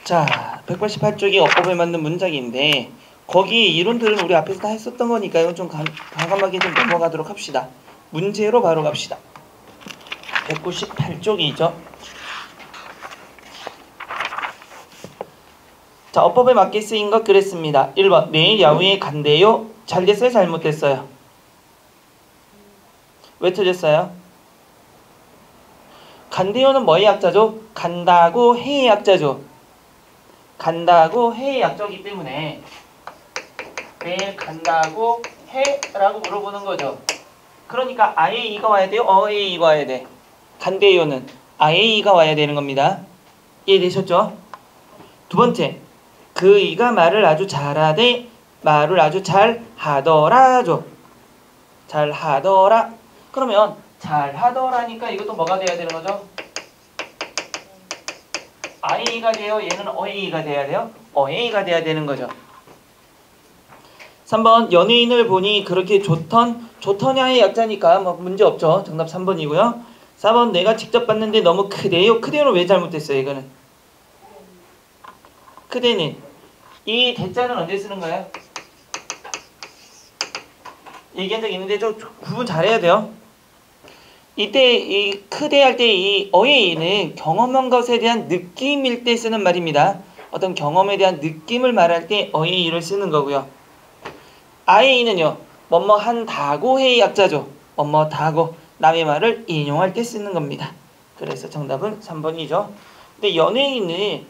자, 188쪽이 어법에 맞는 문장인데 거기 이론들은 우리 앞에서 다 했었던 거니까요. 좀 과감하게 좀 넘어가도록 합시다. 문제로 바로 갑시다. 198쪽이죠. 자, 어법에 맞게 쓰인 것 그랬습니다. 1번 내일 야후에 간대요. 잘 됐어요? 잘못됐어요? 왜 틀렸어요? 간대요는 뭐의 약자죠? 간다고 해의 약자죠. 간다고 해의 약자이기 때문에 내일 간다고 해라고 물어보는 거죠. 그러니까 IAE가 와야 돼요? 어AE가 와야 돼? 간대요는 IAE가 와야 되는 겁니다. 이해되셨죠? 두 번째, 그이가 말을 아주 잘하되 말을 아주 잘하더라죠. 잘하더라. 그러면 잘하더라니까 이것도 뭐가 돼야 되는 거죠? IA가 돼요? 얘는 어A가 돼야 돼요? 어A가 돼야 되는 거죠. 3번 연예인을 보니 그렇게 좋더냐의 약자니까 뭐 문제 없죠. 정답 3번이고요. 4번 내가 직접 봤는데 너무 크대요. 크대요는 왜 잘못됐어요? 이거는 크대는 이 대자는 언제 쓰는 거예요? 얘기한 적 있는데 좀 구분 잘해야 돼요. 이때 이 크대 할 때 이 어에이는 경험한 것에 대한 느낌일 때 쓰는 말입니다. 어떤 경험에 대한 느낌을 말할 때 어에이를 쓰는 거고요. 아에이는요. 뭐뭐 한다고 해의 약자죠. 뭐뭐 다고 남의 말을 인용할 때 쓰는 겁니다. 그래서 정답은 3번이죠. 근데 연예인은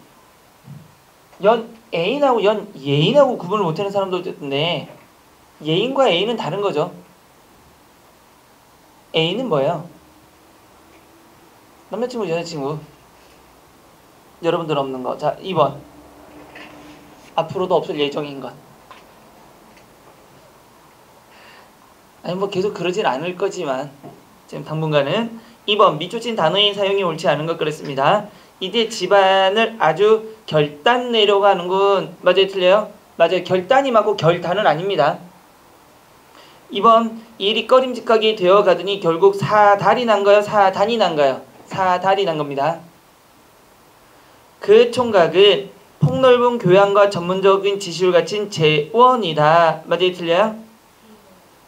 연애인하고 연예인하고 구분을 못하는 사람도 있는데 예인과 애인은 다른 거죠. 애인은 뭐예요? 남자친구, 여자친구. 여러분들 없는 거. 자, 2번. 앞으로도 없을 예정인 것. 아니 뭐 계속 그러진 않을 거지만 지금 당분간은 2번. 밑줄친 단어의 사용이 옳지 않은 것 그랬습니다. 이제 집안을 아주 결단 내려가는 건 맞아요? 틀려요? 맞아요. 결단이 맞고 결단은 아닙니다. 2번. 일이 꺼림직하게 되어가더니 결국 사달이 난가요? 사단이 난가요? 사달이 난 겁니다. 그 총각은 폭넓은 교양과 전문적인 지식을 갖춘 재원이다. 맞아요? 틀려요?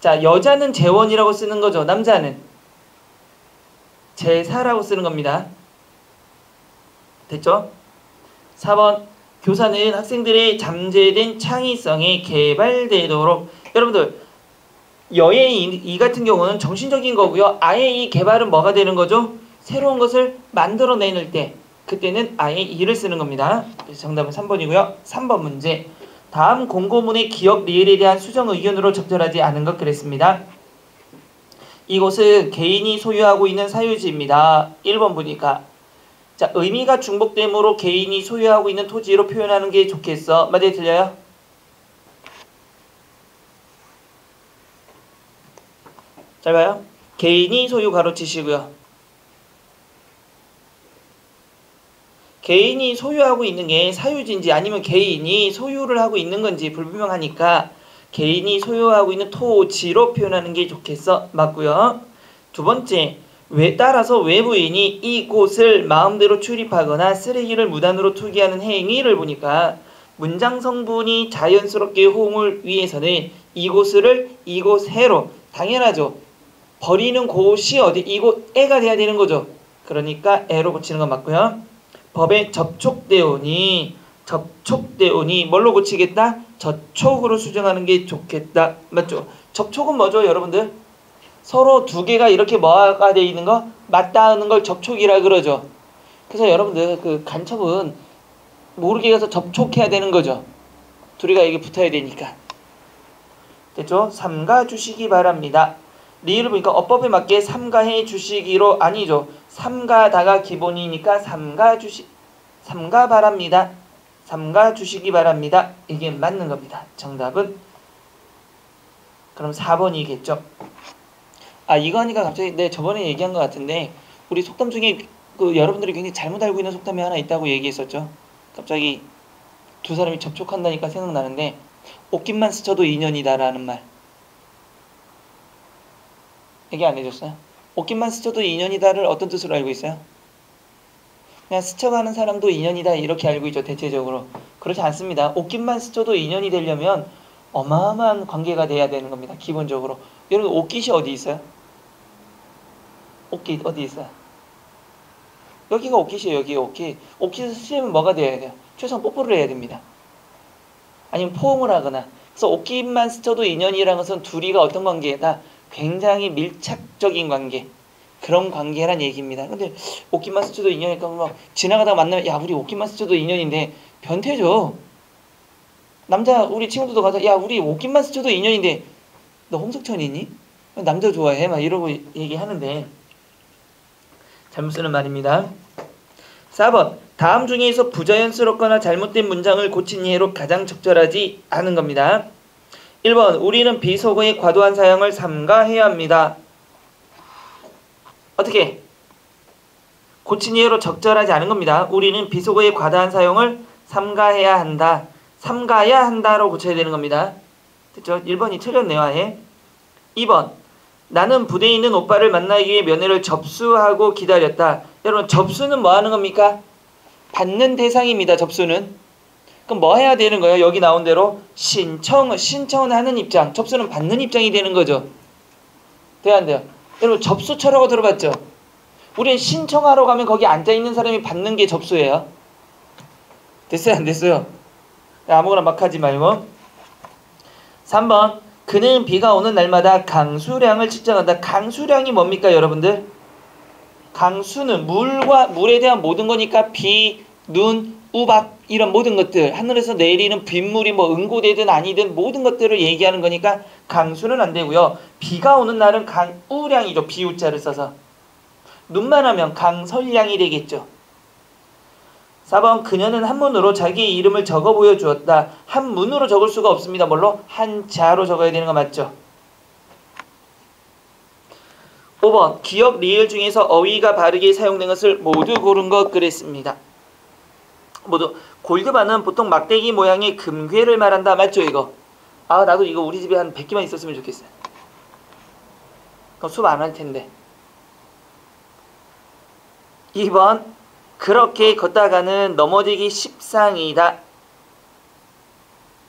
자, 여자는 재원이라고 쓰는 거죠. 남자는 제사라고 쓰는 겁니다. 됐죠? 4번. 교사는 학생들의 잠재된 창의성이 개발되도록 여러분들 여의 이 같은 경우는 정신적인 거고요. 아예 이 개발은 뭐가 되는 거죠? 새로운 것을 만들어내는 때 그때는 아예 이를 쓰는 겁니다. 그래서 정답은 3번이고요. 3번 문제. 다음 공고문의 기억 리을에 대한 수정 의견으로 적절하지 않은 것 그랬습니다. 이곳은 개인이 소유하고 있는 사유지입니다. 1번 보니까 자 의미가 중복되므로 개인이 소유하고 있는 토지로 표현하는 게 좋겠어. 맞아요? 틀려요? 잘 봐요. 개인이 소유 가로치시고요. 개인이 소유하고 있는 게 사유지인지 아니면 개인이 소유를 하고 있는 건지 불분명하니까 개인이 소유하고 있는 토지로 표현하는 게 좋겠어. 맞고요. 두 번째, 따라서 외부인이 이곳을 마음대로 출입하거나 쓰레기를 무단으로 투기하는 행위를 보니까 문장 성분이 자연스럽게 호응을 위해서는 이곳을 이곳해로 당연하죠. 버리는 곳이 어디 이곳에가 돼야 되는 거죠. 그러니까 에로 고치는 건 맞고요. 법에 접촉되오니 뭘로 고치겠다? 저촉으로 수정하는 게 좋겠다. 맞죠? 접촉은 뭐죠 여러분들? 서로 두 개가 이렇게 뭐가 돼 있는 거? 맞닿는 걸 접촉이라 그러죠. 그래서 여러분들 그 간첩은 모르게 가서 접촉해야 되는 거죠. 둘이가 이게 붙어야 되니까. 됐죠? 삼가 주시기 바랍니다. 리을을 보니까 어법에 맞게 삼가해 주시기로 아니죠. 삼가다가 기본이니까 삼가 바랍니다. 삼가 주시기 바랍니다. 이게 맞는 겁니다. 정답은 그럼 4번이겠죠. 아 이거 하니까 갑자기 저번에 얘기한 것 같은데 우리 속담 중에 그 여러분들이 굉장히 잘못 알고 있는 속담이 하나 있다고 얘기했었죠. 갑자기 두 사람이 접촉한다니까 생각나는데 옷깃만 스쳐도 인연이다라는 말 얘기 안 해줬어요? 옷깃만 스쳐도 인연이다를 어떤 뜻으로 알고 있어요? 그냥 스쳐가는 사람도 인연이다 이렇게 알고 있죠, 대체적으로. 그렇지 않습니다. 옷깃만 스쳐도 인연이 되려면 어마어마한 관계가 돼야 되는 겁니다, 기본적으로. 여러분, 옷깃이 어디 있어요? 옷깃 어디 있어요? 여기가 옷깃이에요. 여기가 옷깃. 옷깃을 스치려면 뭐가 돼야 돼요? 최소한 뽀뽀를 해야 됩니다. 아니면 포옹을 하거나. 그래서 옷깃만 스쳐도 인연이라는 것은 둘이가 어떤 관계다? 굉장히 밀착적인 관계, 그런 관계란 얘기입니다. 근데 옷깃만 스쳐도 인연이니까 막 지나가다가 만나면 야, 우리 옷깃만 스쳐도 인연인데 변태죠. 남자 우리 친구들도 가서 야, 우리 옷깃만 스쳐도 인연인데 너 홍석천이니? 남자 좋아해? 막 이러고 얘기하는데 잘못 쓰는 말입니다. 4번 다음 중에서 부자연스럽거나 잘못된 문장을 고친 예로 가장 적절하지 않은 겁니다. 1번 우리는 비속어의 과도한 사용을 삼가해야 합니다. 어떻게? 고친 예로 적절하지 않은 겁니다. 우리는 비속어의 과다한 사용을 삼가해야 한다. 삼가야 한다로 고쳐야 되는 겁니다. 됐죠? 1번이 틀렸네요, 아예. 2번 나는 부대에 있는 오빠를 만나기 위해 면회를 접수하고 기다렸다. 여러분, 접수는 뭐 하는 겁니까? 받는 대상입니다, 접수는. 그럼 뭐 해야 되는 거예요? 여기 나온 대로 신청은 하는 입장, 접수는 받는 입장이 되는 거죠. 돼야 안 돼요? 여러분, 접수처라고 들어봤죠? 우리는 신청하러 가면 거기 앉아있는 사람이 받는 게 접수예요. 됐어요? 안 됐어요? 아무거나 막 하지 말고. 3번 그는 비가 오는 날마다 강수량을 측정한다. 강수량이 뭡니까, 여러분들? 강수는 물에 대한 모든 거니까 비, 눈, 우박 이런 모든 것들, 하늘에서 내리는 빗물이 뭐 응고되든 아니든 모든 것들을 얘기하는 거니까 강수는 안 되고요. 비가 오는 날은 강우량이죠. 비우자를 써서. 눈만 하면 강설량이 되겠죠. 4번 그녀는 한문으로 자기의 이름을 적어 보여주었다. 한문으로 적을 수가 없습니다. 뭘로? 한자로 적어야 되는 거 맞죠? 5번 기역, 리을 중에서 어휘가 바르게 사용된 것을 모두 고른 것 그랬습니다. 모두. 골드바는 보통 막대기 모양의 금괴를 말한다. 맞죠, 이거? 아, 나도 이거 우리 집에 한 100개만 있었으면 좋겠어요. 그럼 수업 안 할 텐데. 2번 그렇게 걷다가는 넘어지기 십상이다.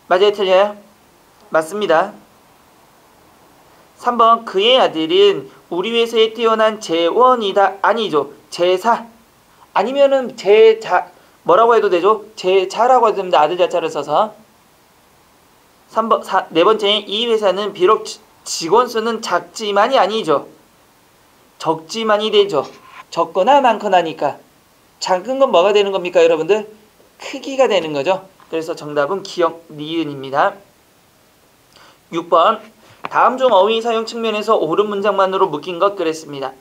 맞아요, 틀려요? 맞습니다. 3번 그의 아들은 우리 회사에 뛰어난 재원이다. 아니죠. 제사. 아니면은 뭐라고 해도 되죠? 제자라고 해도 됩니다. 아들 자자를 써서. 3번, 네 번째, 이 회사는 비록 직원 수는 작지만이 아니죠. 적지만이 되죠. 적거나 많거나니까. 작은 건 뭐가 되는 겁니까, 여러분들? 크기가 되는 거죠. 그래서 정답은 기역, 니은입니다. 6번 다음 중 어휘 사용 측면에서 옳은 문장만으로 묶인 것 그랬습니다.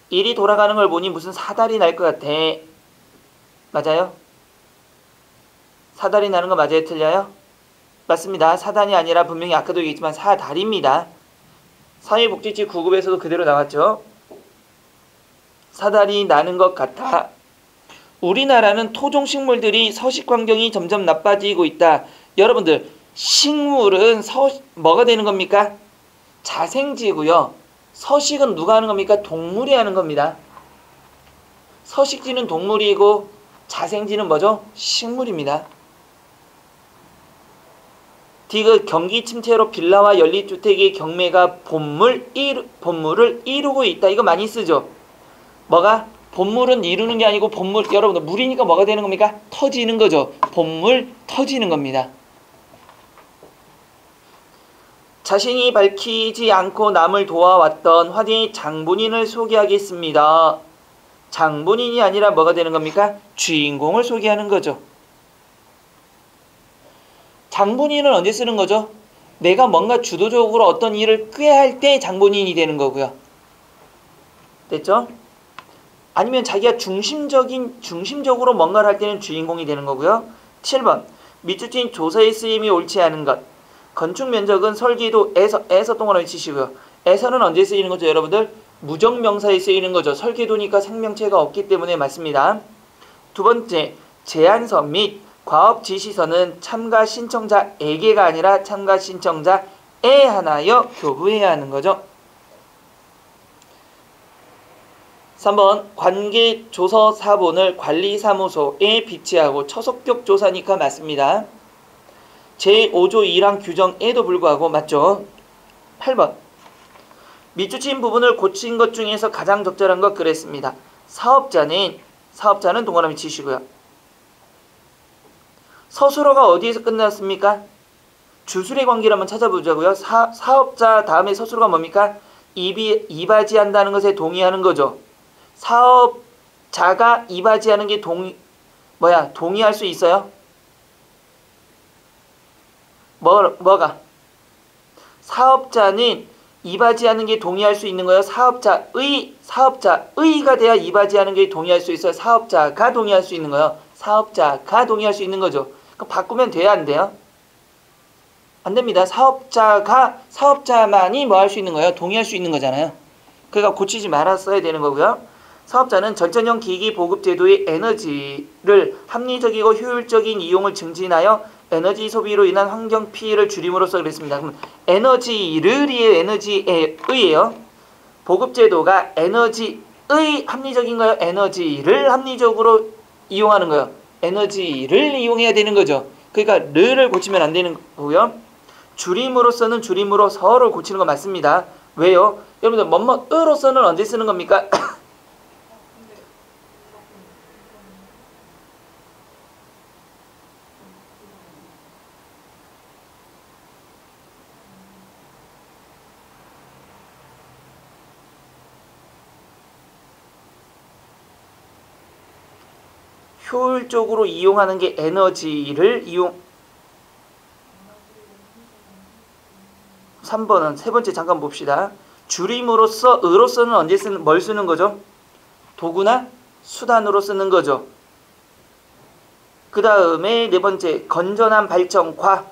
일이 돌아가는 걸 보니 무슨 사달이 날 것 같아. 맞아요? 사달이 나는 거 맞아요? 틀려요? 맞습니다. 사단이 아니라 분명히 아까도 얘기했지만 사달입니다. 사회복지치 9급에서도 그대로 나왔죠. 사달이 나는 것 같아. 우리나라는 토종식물들이 서식 환경이 점점 나빠지고 있다. 여러분들, 식물은 뭐가 되는 겁니까? 자생지고요. 서식은 누가 하는 겁니까? 동물이 하는 겁니다. 서식지는 동물이고 자생지는 뭐죠? 식물입니다. 디귿 경기 침체로 빌라와 연립주택의 경매가 본물을 이루고 있다. 이거 많이 쓰죠? 뭐가? 본물은 이루는 게 아니고 여러분들 물이니까 뭐가 되는 겁니까? 터지는 거죠. 본물 터지는 겁니다. 자신이 밝히지 않고 남을 도와왔던 화제의 장본인을 소개하겠습니다. 장본인이 아니라 뭐가 되는 겁니까? 주인공을 소개하는 거죠. 장본인은 언제 쓰는 거죠? 내가 뭔가 주도적으로 어떤 일을 꾀할 때 장본인이 되는 거고요. 됐죠? 아니면 자기가 중심적으로 뭔가를 할 때는 주인공이 되는 거고요. 7번 밑줄친 조서의 쓰임이 옳지 않은 것. 건축 면적은 설계도에서 동그라미 치시고요. 에서는 언제 쓰이는 거죠, 여러분들? 무정명사에 쓰이는 거죠. 설계도니까 생명체가 없기 때문에 맞습니다. 두 번째, 제안서 및 과업 지시서는 참가 신청자에게가 아니라 참가 신청자에 하나여 교부해야 하는 거죠. 3번 관계조서 사본을 관리사무소에 비치하고 처속격 조사니까 맞습니다. 제5조 1항 규정에도 불구하고 맞죠. 8번 밑줄친 부분을 고친 것 중에서 가장 적절한 것 그랬습니다. 사업자는 동그라미 치시고요. 서술어가 어디에서 끝났습니까? 주술의 관계를 한번 찾아보자고요. 사업자 다음에 서술어가 뭡니까? 이바지한다는 것에 동의하는 거죠. 사업자가 이바지하는 게 동의할 수 있어요? 뭐가? 사업자는 이바지하는 게 동의할 수 있는 거예요. 사업자의가 돼야 이바지하는 게 동의할 수 있어요. 사업자가 동의할 수 있는 거예요. 사업자가 동의할 수 있는 거죠. 그럼 바꾸면 돼요, 안 돼요? 안 됩니다. 사업자만이 뭐 할 수 있는 거예요? 동의할 수 있는 거잖아요. 그러니까 고치지 말았어야 되는 거고요. 사업자는 절전형 기기 보급 제도의 에너지를 합리적이고 효율적인 이용을 증진하여 에너지 소비로 인한 환경 피해를 줄임으로써 그랬습니다. 그럼 에너지를이에요, 에너지의예요. 보급 제도가 에너지의 합리적인가요? 에너지를 합리적으로 이용하는 거예요. 에너지를 이용해야 되는 거죠. 그러니까 르를 고치면 안 되는 거고요. 줄임으로써는 줄임으로서를 고치는 거 맞습니다. 왜요? 여러분들 뭐뭐으로서는 언제 쓰는 겁니까? 효율적으로 이용하는 게 에너지를 3번은 세 번째 잠깐 봅시다. 줄임으로써 으로서는 언제 뭘 쓰는 거죠? 도구나 수단으로 쓰는 거죠. 그 다음에 네 번째 건전한 발전 과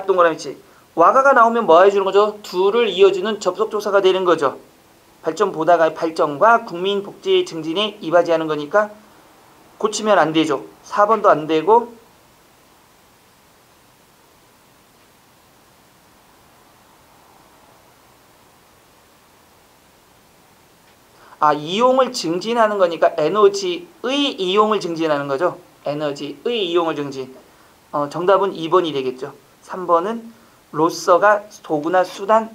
동그라미치 와가가 나오면 뭐 해주는 거죠? 둘을 이어주는 접속조사가 되는 거죠. 발전보다가 발전과 국민복지 증진에 이바지하는 거니까 고치면 안 되죠. 4번도 안 되고 이용을 증진하는 거니까 에너지의 이용을 증진하는 거죠. 에너지의 이용을 증진. 정답은 2번이 되겠죠. 3번은 로서가 도구나 수단의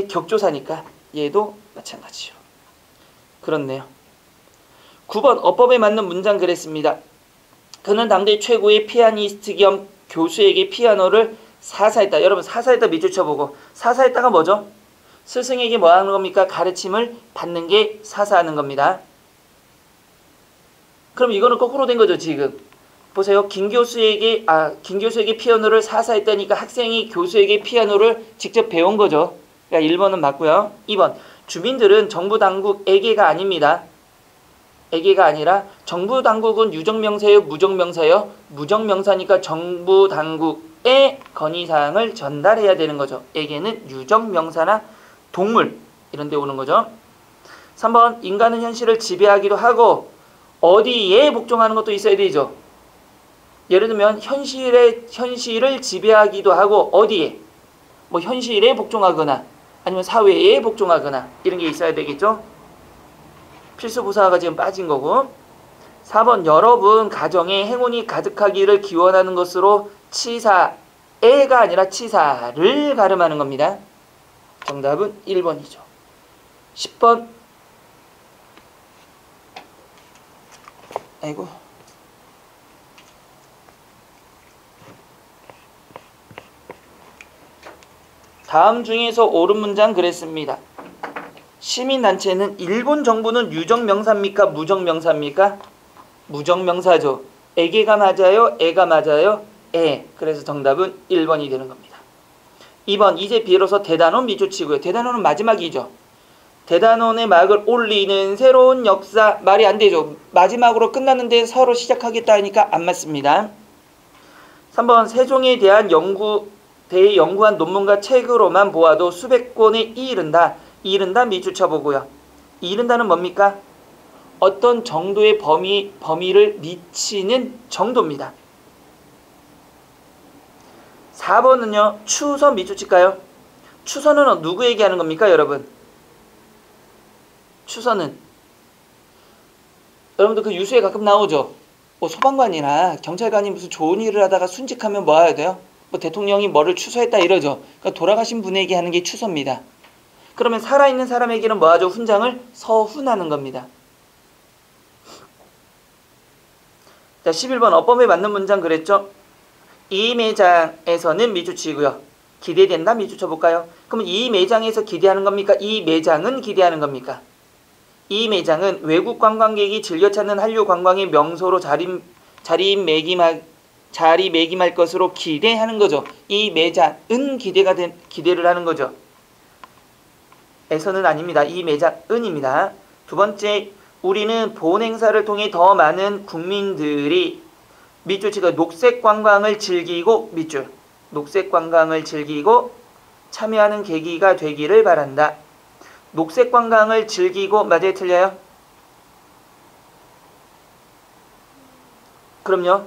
격조사니까 얘도 마찬가지죠. 그렇네요. 9번 어법에 맞는 문장 그랬습니다. 그는 당대 최고의 피아니스트 겸 교수에게 피아노를 사사했다. 여러분 사사했다 밑줄 쳐보고 사사했다가 뭐죠? 스승에게 뭐 하는 겁니까? 가르침을 받는 게 사사하는 겁니다. 그럼 이거는 거꾸로 된 거죠, 지금. 보세요. 김 교수에게 피아노를 사사했다니까 학생이 교수에게 피아노를 직접 배운 거죠. 그러니까 1번은 맞고요. 2번. 주민들은 정부 당국에게가 아닙니다. 에게가 아니라 정부 당국은 유정명사예요, 무정명사예요? 무정명사니까 정부 당국의 건의사항을 전달해야 되는 거죠. 에게는 유정명사나 동물 이런 데 오는 거죠. 3번 인간은 현실을 지배하기도 하고 어디에 복종하는 것도 있어야 되죠. 예를 들면 현실을 지배하기도 하고 어디에? 뭐 현실에 복종하거나 아니면 사회에 복종하거나 이런 게 있어야 되겠죠. 필수 부사가 지금 빠진 거고. 4번 여러분 가정에 행운이 가득하기를 기원하는 것으로 치사애가 아니라 치사를 가름하는 겁니다. 정답은 1번이죠. 10번 아이고 다음 중에서 옳은 문장 그랬습니다. 시민단체는 일본 정부는 유정명사입니까? 무정명사입니까? 무정명사죠. 에게가 맞아요? 에가 맞아요? 에. 그래서 정답은 1번이 되는 겁니다. 2번 이제 비로소 대단원 밑줄치고요. 대단원은 마지막이죠. 대단원의 막을 올리는 새로운 역사 말이 안 되죠. 마지막으로 끝났는데 서로 시작하겠다 하니까 안 맞습니다. 3번 세종에 대한 연구한 논문과 책으로만 보아도 수백 권에 이른다. 이른다 밑줄 쳐보고요. 이른다는 뭡니까? 어떤 정도의 범위를 미치는 정도입니다. 4번은요. 추선 밑줄 칠까요? 추선은 누구 얘기하는 겁니까 여러분? 추선은 여러분들 그 유수에 가끔 나오죠. 뭐 소방관이나 경찰관이 무슨 좋은 일을 하다가 순직하면 뭐 해야 돼요? 뭐 대통령이 뭐를 추서했다 이러죠. 그러니까 돌아가신 분에게 하는 게 추서입니다. 그러면 살아있는 사람에게는 뭐 하죠? 훈장을 서훈하는 겁니다. 자, 11번 어법에 맞는 문장 그랬죠? 이 매장에서는 미주치고요. 기대된다 미주 쳐볼까요? 그러면 이 매장에서 기대하는 겁니까? 이 매장은 기대하는 겁니까? 이 매장은 외국 관광객이 즐겨 찾는 한류 관광의 명소로 자리매김할 것으로 기대하는 거죠. 이 매장은 기대를 하는 거죠. 에서는 아닙니다. 이 매장은입니다. 두 번째, 우리는 본 행사를 통해 더 많은 국민들이 밑줄 치고 녹색 관광을 즐기고 밑줄 녹색 관광을 즐기고 참여하는 계기가 되기를 바란다. 녹색 관광을 즐기고 맞아요? 틀려요? 그럼요.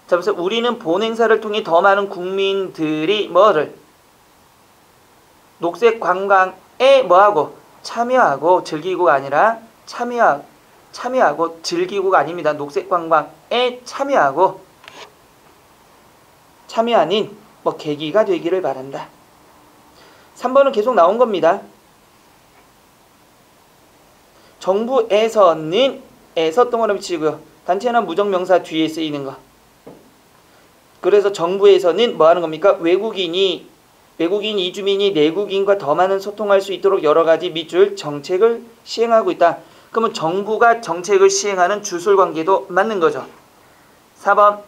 자, 그래서 우리는 본 행사를 통해 더 많은 국민들이 뭐를 녹색 관광에 뭐하고 참여하고 즐기고가 아니라 참여하고 즐기고가 아닙니다. 녹색 관광에 참여하는 뭐 계기가 되기를 바란다. 3번은 계속 나온 겁니다. 정부에서는 에서 동그라미 치고요. 단체나 무정명사 뒤에 쓰이는 거. 그래서 정부에서는 뭐 하는 겁니까? 외국인 이주민이 내국인과 더 많은 소통할 수 있도록 여러 가지 밑줄 정책을 시행하고 있다. 그러면 정부가 정책을 시행하는 주술관계도 맞는 거죠. 4번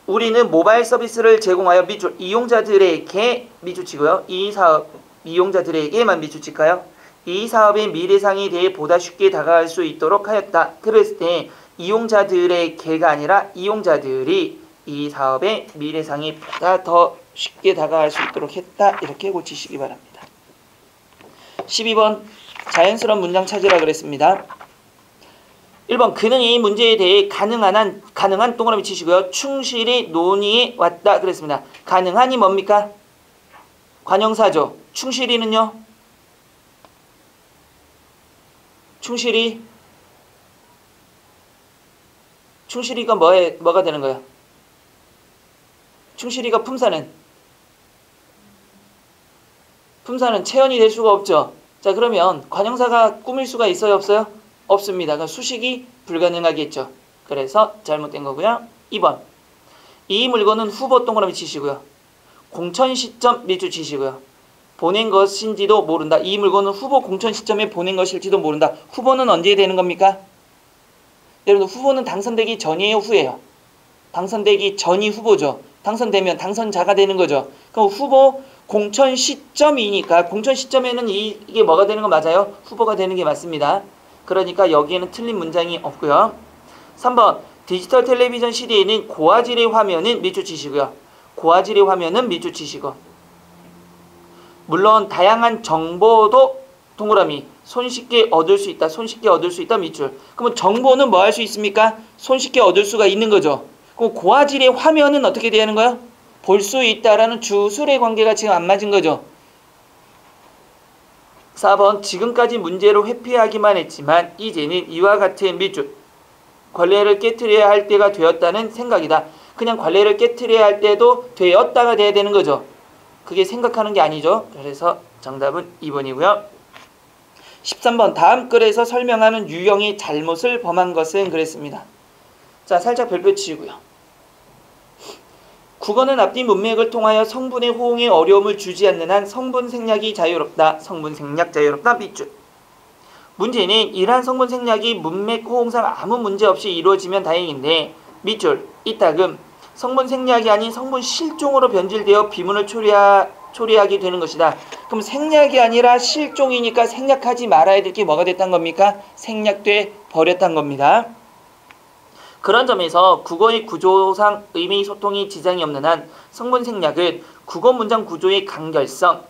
우리는 모바일 서비스를 제공하여 밑줄 이용자들에게 밑줄 치고요. 이 사업 이용자들에게만 밑줄 칠까요? 이 사업의 미래상에 대해 보다 쉽게 다가갈 수 있도록 하였다. 그랬을 때 이용자들에게가 아니라 이용자들이 이 사업의 미래상에 보다 더 쉽게 다가갈 수 있도록 했다. 이렇게 고치시기 바랍니다. 12번 자연스러운 문장 찾으라 그랬습니다. 1번 그는 이 문제에 대해 가능한 동그라미 치시고요. 충실히 논의해 왔다 그랬습니다. 가능한이 뭡니까? 관형사죠. 충실히는요? 충실히가 뭐가 되는 거예요? 충실히가 품사는 체언이 될 수가 없죠. 자, 그러면 관형사가 꾸밀 수가 있어요? 없어요? 없습니다. 그럼 수식이 불가능하겠죠. 그래서 잘못된 거고요. 2번 이 물건은 후보 동그라미 치시고요. 공천 시점 밑줄 치시고요. 보낸 것인지도 모른다. 이 물건은 후보 공천 시점에 보낸 것일지도 모른다. 후보는 언제 되는 겁니까? 여러분 후보는 당선되기 전이에요? 후예요? 당선되기 전이 후보죠. 당선되면 당선자가 되는 거죠. 그럼 후보 공천 시점이니까 공천 시점에는 이게 뭐가 되는 거 맞아요? 후보가 되는 게 맞습니다. 그러니까 여기에는 틀린 문장이 없고요. 3번 디지털 텔레비전 시대에는 고화질의 화면은 밑줄 치시고요. 고화질의 화면은 밑줄 치시고 물론 다양한 정보도 동그라미 손쉽게 얻을 수 있다 밑줄. 그러면 정보는 뭐 할 수 있습니까? 손쉽게 얻을 수가 있는 거죠. 그럼 고화질의 화면은 어떻게 되는 거예요? 볼 수 있다라는 주술의 관계가 지금 안 맞은 거죠. 4번 지금까지 문제를 회피하기만 했지만 이제는 이와 같은 밑줄 관례를 깨트려야 할 때가 되었다는 생각이다. 그냥 관례를 깨트려야 할 때도 되었다가 돼야 되는 거죠. 그게 생각하는 게 아니죠. 그래서 정답은 2번이고요. 13번 다음 글에서 설명하는 유형의 잘못을 범한 것은 그랬습니다. 자, 살짝 별표 치고요. 국어는 앞뒤 문맥을 통하여 성분의 호응에 어려움을 주지 않는 한 성분 생략이 자유롭다. 성분 생략 자유롭다. 밑줄. 문제는 이러한 성분 생략이 문맥 호응상 아무 문제 없이 이루어지면 다행인데 밑줄. 이따금 성분 생략이 아닌 성분 실종으로 변질되어 비문을 초래하게 되는 것이다. 그럼 생략이 아니라 실종이니까 생략하지 말아야 될 게 뭐가 됐단 겁니까? 생략돼 버렸단 겁니다. 그런 점에서 국어의 구조상 의미 소통이 지장이 없는 한 성분 생략은 국어 문장 구조의 간결성,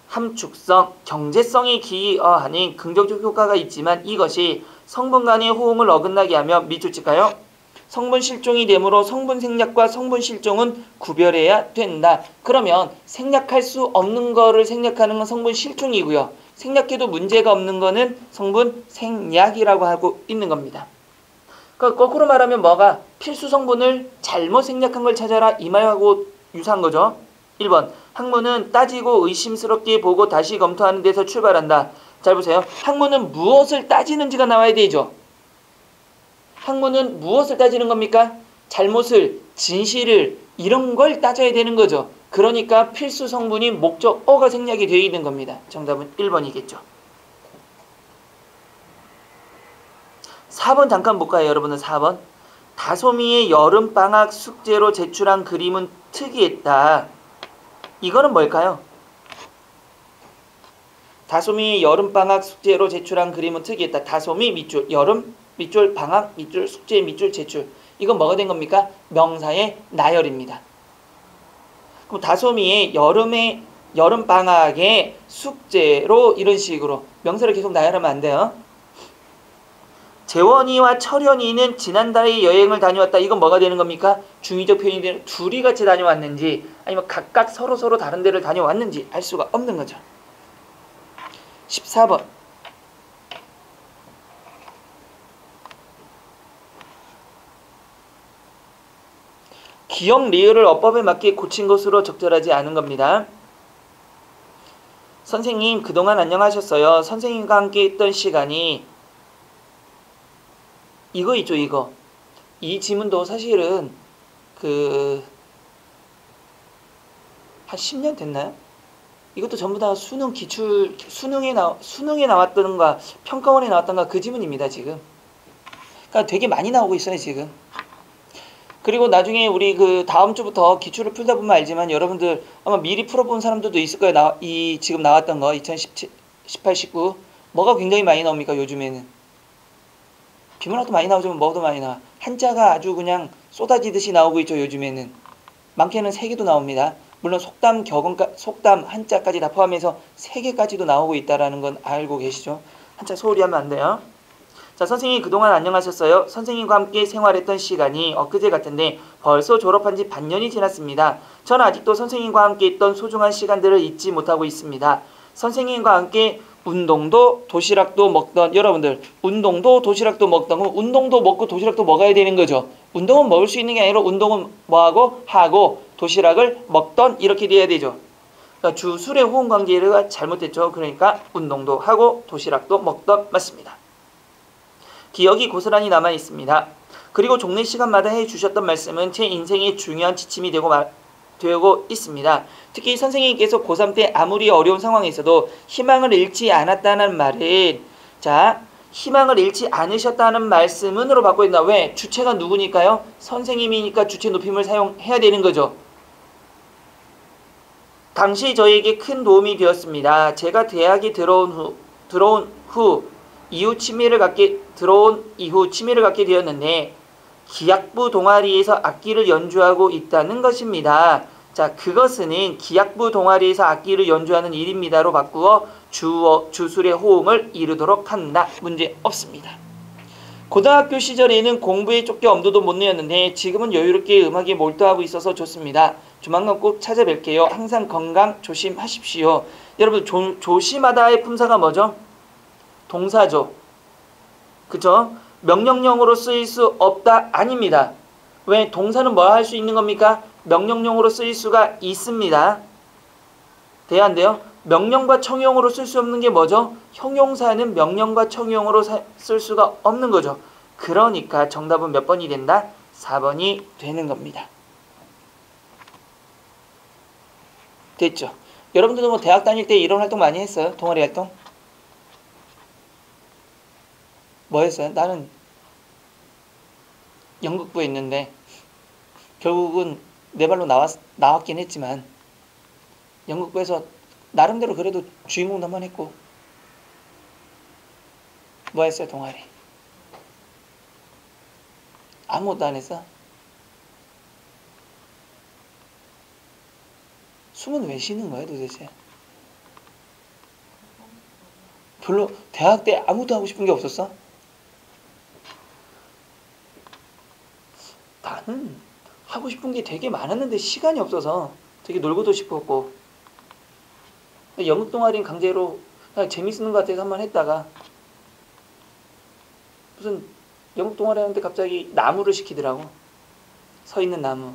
함축성, 경제성에 기여하는 긍정적 효과가 있지만 이것이 성분 간의 호응을 어긋나게 하며 밑줄 칠까요? 성분 실종이 되므로 성분 생략과 성분 실종은 구별해야 된다. 그러면 생략할 수 없는 거를 생략하는 건 성분 실종이고요. 생략해도 문제가 없는 거는 성분 생략이라고 하고 있는 겁니다. 그러니까 거꾸로 말하면 뭐가 필수 성분을 잘못 생략한 걸 찾아라 이 말하고 유사한 거죠. 1번 학문은 따지고 의심스럽게 보고 다시 검토하는 데서 출발한다. 잘 보세요. 학문은 무엇을 따지는지가 나와야 되죠. 학문은 무엇을 따지는 겁니까? 잘못을, 진실을 이런 걸 따져야 되는 거죠. 그러니까 필수 성분이 목적어가 생략이 되어 있는 겁니다. 정답은 1번이겠죠. 4번 잠깐 볼까요, 여러분은? 4번. 다솜이의 여름방학 숙제로 제출한 그림은 특이했다. 이거는 뭘까요? 다솜이의 여름방학 숙제로 제출한 그림은 특이했다. 다솜이 밑줄, 여름, 밑줄, 방학, 밑줄, 숙제, 밑줄, 제출. 이건 뭐가 된 겁니까? 명사의 나열입니다. 그럼 다솜이의 여름방학의 숙제로 이런 식으로 명사를 계속 나열하면 안 돼요. 재원이와 철현이는 지난달에 여행을 다녀왔다. 이건 뭐가 되는 겁니까? 중의적 표현이 되는 둘이 같이 다녀왔는지 아니면 각각 서로 다른 데를 다녀왔는지 알 수가 없는 거죠. 14번. 기억 리을을 어법에 맞게 고친 것으로 적절하지 않은 겁니다. 선생님 그동안 안녕하셨어요. 선생님과 함께 있던 시간이 이거 있죠, 이거. 이 지문도 사실은 한 10년 됐나요? 이것도 전부 다 수능 기출 수능에 나왔던가 평가원에 나왔던가 그 지문입니다, 지금. 그러니까 되게 많이 나오고 있어요, 지금. 그리고 나중에 우리 다음 주부터 기출을 풀다 보면 알지만 여러분들 아마 미리 풀어본 사람들도 있을 거예요. 지금 나왔던 거 2017, 18, 19 뭐가 굉장히 많이 나옵니까, 요즘에는? 비문학도 많이 나오지만 뭐도 많이 나와. 한자가 아주 그냥 쏟아지듯이 나오고 있죠, 요즘에는. 많게는 3개도 나옵니다. 물론 속담, 속담, 한자까지 다 포함해서 3개까지도 나오고 있다는 건 알고 계시죠? 한자 소홀히 하면 안 돼요. 자, 선생님 그동안 안녕하셨어요. 선생님과 함께 생활했던 시간이 엊그제 같은데 벌써 졸업한 지 반년이 지났습니다. 저는 아직도 선생님과 함께 있던 소중한 시간들을 잊지 못하고 있습니다. 선생님과 함께 운동도 도시락도 먹던 여러분들, 운동도 도시락도 먹던 그럼 운동도 먹고 도시락도 먹어야 되는 거죠. 운동은 먹을 수 있는 게 아니라 운동은 뭐하고 하고 도시락을 먹던 이렇게 돼야 되죠. 그러니까 주술의 호응 관계가 잘못됐죠. 그러니까 운동도 하고 도시락도 먹던 맞습니다. 기억이 고스란히 남아 있습니다. 그리고 종례 시간마다 해주셨던 말씀은 제 인생의 중요한 지침이 되고 있습니다. 특히 선생님께서 고3 때 아무리 어려운 상황에서도 희망을 잃지 않았다는 말은 희망을 잃지 않으셨다는 말씀은으로 바꿔야 된다. 왜? 주체가 누구니까요? 선생님이니까 주체 높임을 사용해야 되는 거죠. 당시 저에게 큰 도움이 되었습니다. 제가 대학에 들어온 이후 취미를 갖게 되었는데 기악부 동아리에서 악기를 연주하고 있다는 것입니다. 자, 그것은 기악부 동아리에서 악기를 연주하는 일입니다로 바꾸어 주술의 호응을 이루도록 한다. 문제 없습니다. 고등학교 시절에는 공부에 쫓겨 엄두도 못 내었는데 지금은 여유롭게 음악에 몰두하고 있어서 좋습니다. 조만간 꼭 찾아뵐게요. 항상 건강 조심하십시오. 여러분 조심하다의 품사가 뭐죠? 동사죠. 그죠? 명령형으로 쓰일 수 없다? 아닙니다. 왜? 동사는 뭐 할 수 있는 겁니까? 명령형으로 쓰일 수가 있습니다. 돼야 안 돼요? 명령과 청용으로 쓸 수 없는 게 뭐죠? 형용사는 명령과 청용으로 쓸 수가 없는 거죠. 그러니까 정답은 몇 번이 된다? 4번이 되는 겁니다. 됐죠? 여러분들도 뭐 대학 다닐 때 이런 활동 많이 했어요? 동아리 활동? 뭐 했어요? 나는 연극부에 있는데 결국은 내 발로 나왔긴 했지만 연극부에서 나름대로 그래도 주인공도 한번 했고 뭐 했어요? 동아리 아무것도 안 했어? 숨은 왜 쉬는 거야 도대체? 별로 대학 때 아무도 하고 싶은 게 없었어? 나는 하고 싶은 게 되게 많았는데 시간이 없어서 되게 놀고도 싶었고 연극 동아리는 강제로 재밌는 것 같아서 한번 했다가 무슨 영국 동아리 하는데 갑자기 나무를 시키더라고. 서 있는 나무.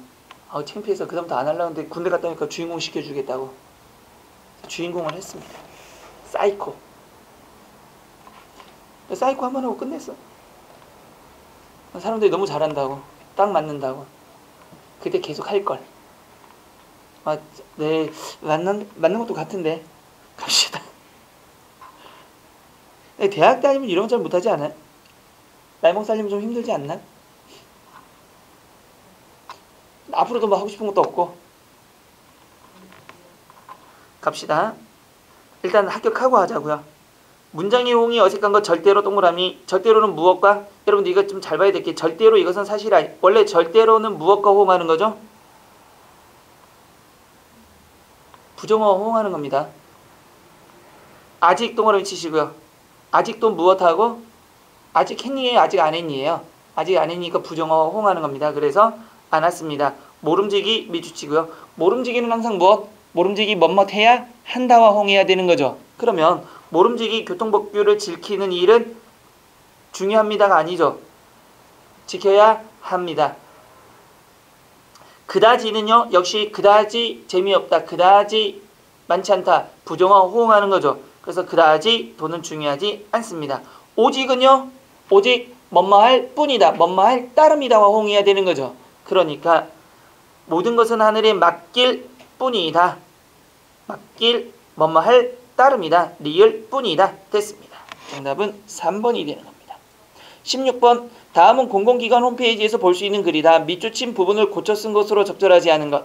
창피해서 그다음부터 안 하려고 했는데 군대 갔다 오니까 주인공 시켜주겠다고 주인공을 했습니다. 사이코. 사이코 한번 하고 끝냈어. 사람들이 너무 잘한다고, 딱 맞는다고. 그때 계속 할 걸. 네, 맞는 것도 같은데 갑시다. 대학 다니면 이런 거 잘 못하지 않아요? 날먹 살리면 좀 힘들지 않나? 앞으로도 뭐 하고 싶은 것도 없고. 갑시다. 일단 합격하고 하자고요. 문장의 호응이 어색한 것 절대로 동그라미. 절대로는 무엇과? 여러분들 이거 좀 잘 봐야 될 게 절대로 이것은 사실 아니. 원래 절대로는 무엇과 호응하는 거죠? 부정어와 호응하는 겁니다. 아직 동그라미 치시고요. 아직도 무엇하고? 아직 했니에요? 아직 안 했니에요? 아직 안 했니까 부정어와 호응하는 겁니다. 그래서 안 왔습니다. 모름지기 미주치고요. 모름지기는 항상 무엇? 모름지기 뭐뭇 해야? 한다와 호응해야 되는 거죠. 그러면 모름지기 교통법규를 지키는 일은 중요합니다가 아니죠. 지켜야 합니다. 그다지는요. 역시 그다지 재미없다. 그다지 많지 않다. 부정어 호응하는 거죠. 그래서 그다지 도는 중요하지 않습니다. 오직은요. 오직 뭐뭐할 뿐이다. 뭐뭐할 따름이다와 호응해야 되는 거죠. 그러니까 모든 것은 하늘에 맡길 뿐이다. 맡길 뭐뭐할 따름이다. 리을 뿐이다. 됐습니다. 정답은 3번이 되는 겁니다. 16번 다음은 공공기관 홈페이지에서 볼 수 있는 글이다. 밑줄 부분을 고쳐 쓴 것으로 적절하지 않은 것.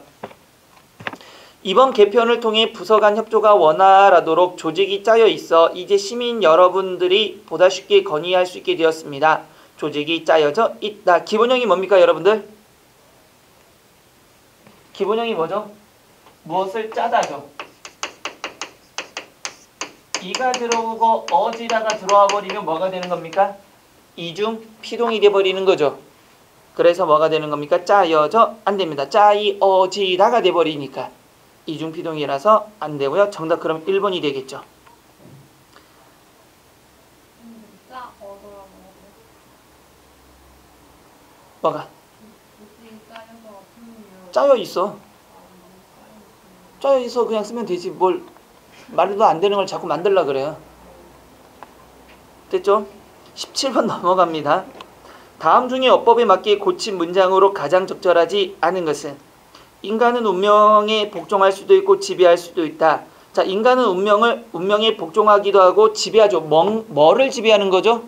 이번 개편을 통해 부서 간 협조가 원활하도록 조직이 짜여 있어 이제 시민 여러분들이 보다 쉽게 건의할 수 있게 되었습니다. 조직이 짜여져 있다. 기본형이 뭡니까 여러분들? 기본형이 뭐죠? 무엇을 짜다죠. 이가 들어오고 어지다가 들어와 버리면 뭐가 되는 겁니까? 이중 피동이 돼버리는 거죠. 그래서 뭐가 되는 겁니까? 짜여져 안 됩니다. 짜이어지다가 돼버리니까 이중 피동이라서 안 되고요. 정답 그럼 1번이 되겠죠. 뭐가? 짜여 있어. 짜여 있어 그냥 쓰면 되지. 뭘 말도 안 되는 걸 자꾸 만들라 그래요. 됐죠? 17번 넘어갑니다. 다음 중에 어법에 맞게 고친 문장으로 가장 적절하지 않은 것은? 인간은 운명에 복종할 수도 있고 지배할 수도 있다. 자, 인간은 운명에 복종하기도 하고 지배하죠. 뭐를 지배하는 거죠?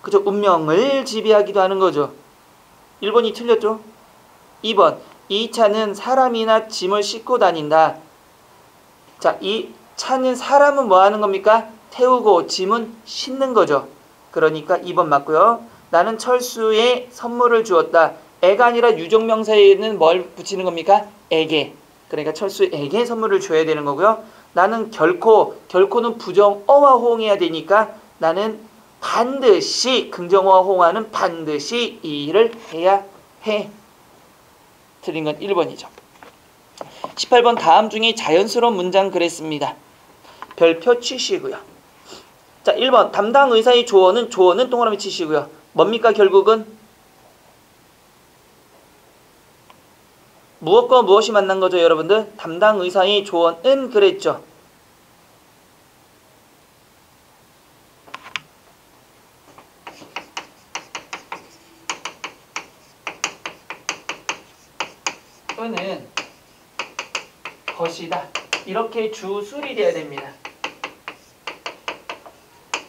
그죠? 운명을 지배하기도 하는 거죠. 1번이 틀렸죠? 2번 이 차는 사람이나 짐을 싣고 다닌다. 자, 이 차는 사람은 뭐 하는 겁니까? 태우고 짐은 싣는 거죠. 그러니까 2번 맞고요. 나는 철수에 선물을 주었다. 애가 아니라 유정명사에는 뭘 붙이는 겁니까? 에게. 그러니까 철수에게 선물을 줘야 되는 거고요. 나는 결코는 부정어와 호응해야 되니까 나는 반드시 긍정어와 호응하는 반드시 이 일을 해야 해. 틀린 건 1번이죠. 18번 다음 중에 자연스러운 문장 그랬습니다. 별표 치시고요. 자, 1번 담당 의사의 조언은 동그라미 치시고요. 뭡니까 결국은? 무엇과 무엇이 만난 거죠 여러분들? 담당 의사의 조언은 그랬죠. 은은 것이다. 이렇게 주술이 돼야 됩니다.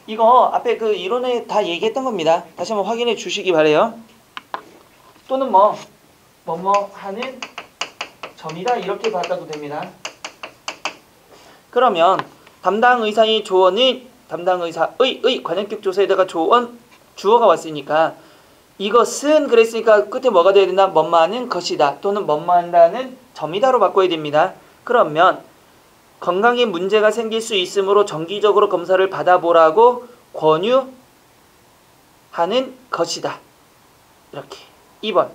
이거 앞에 그 이론에 다 얘기했던 겁니다. 다시 한번 확인해 주시기 바래요. 또는 뭐뭐 하는 점이다 이렇게 받아도 됩니다. 그러면 담당 의사의 조언은 담당 의사의 관용격 조사에다가 조언 주어가 왔으니까 이것은 그랬으니까 끝에 뭐가 돼야 된다? 뭐뭐하는 것이다 또는 뭐뭐한다는 점이다로 바꿔야 됩니다. 그러면 건강에 문제가 생길 수 있으므로 정기적으로 검사를 받아보라고 권유하는 것이다. 이렇게. 2번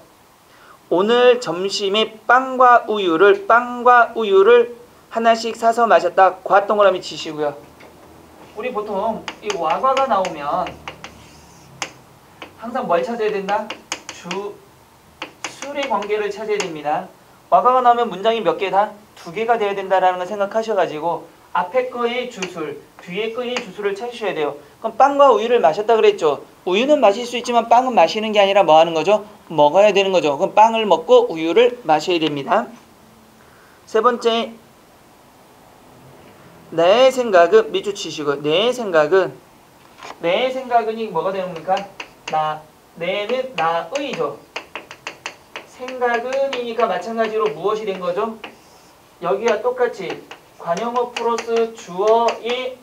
오늘 점심에 빵과 우유를 하나씩 사서 마셨다. 과 동그라미 치시고요. 우리 보통 이 와과가 나오면 항상 뭘 찾아야 된다? 술의 관계를 찾아야 됩니다. 와과가 나오면 문장이 몇 개다? 2개가 돼야 된다라는 걸 생각하셔가지고 앞에 거의 주술, 뒤에 거의 주술을 찾으셔야 돼요. 그럼 빵과 우유를 마셨다 그랬죠. 우유는 마실 수 있지만 빵은 마시는 게 아니라 뭐 하는 거죠? 먹어야 되는 거죠. 그럼 빵을 먹고 우유를 마셔야 됩니다. 세 번째, 내 생각은 밑줄 치시고 내 생각은 이 뭐가 되는 겁니까? 내는 나의죠. 생각은이니까 마찬가지로 무엇이 된 거죠? 여기와 똑같이 관용어 플러스 주어의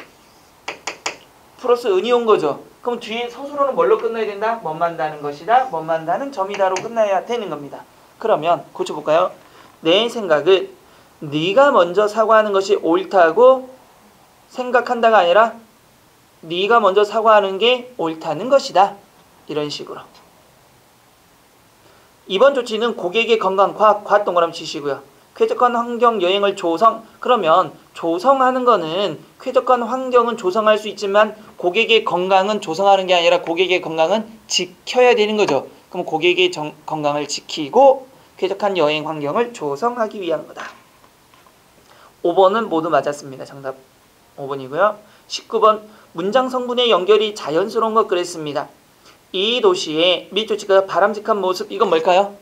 플러스 은이 온 거죠. 그럼 뒤에 서술어는 뭘로 끝나야 된다? 뭐만다는 것이다. 뭐만다는 점이다로 끝나야 되는 겁니다. 그러면 고쳐볼까요? 내 생각은 네가 먼저 사과하는 것이 옳다고 생각한다가 아니라 네가 먼저 사과하는 게 옳다는 것이다. 이런 식으로. 이번 조치는 고객의 건강과 과 동그라미 치시고요. 쾌적한 환경 여행을 그러면 조성하는 거는 쾌적한 환경은 조성할 수 있지만 고객의 건강은 조성하는 게 아니라 고객의 건강은 지켜야 되는 거죠. 그럼 고객의 건강을 지키고 쾌적한 여행 환경을 조성하기 위한 거다. 5번은 모두 맞았습니다. 정답 5번이고요. 19번 문장 성분의 연결이 자연스러운 것 그랬습니다. 이 도시의 밑조치가 바람직한 모습, 이건 뭘까요?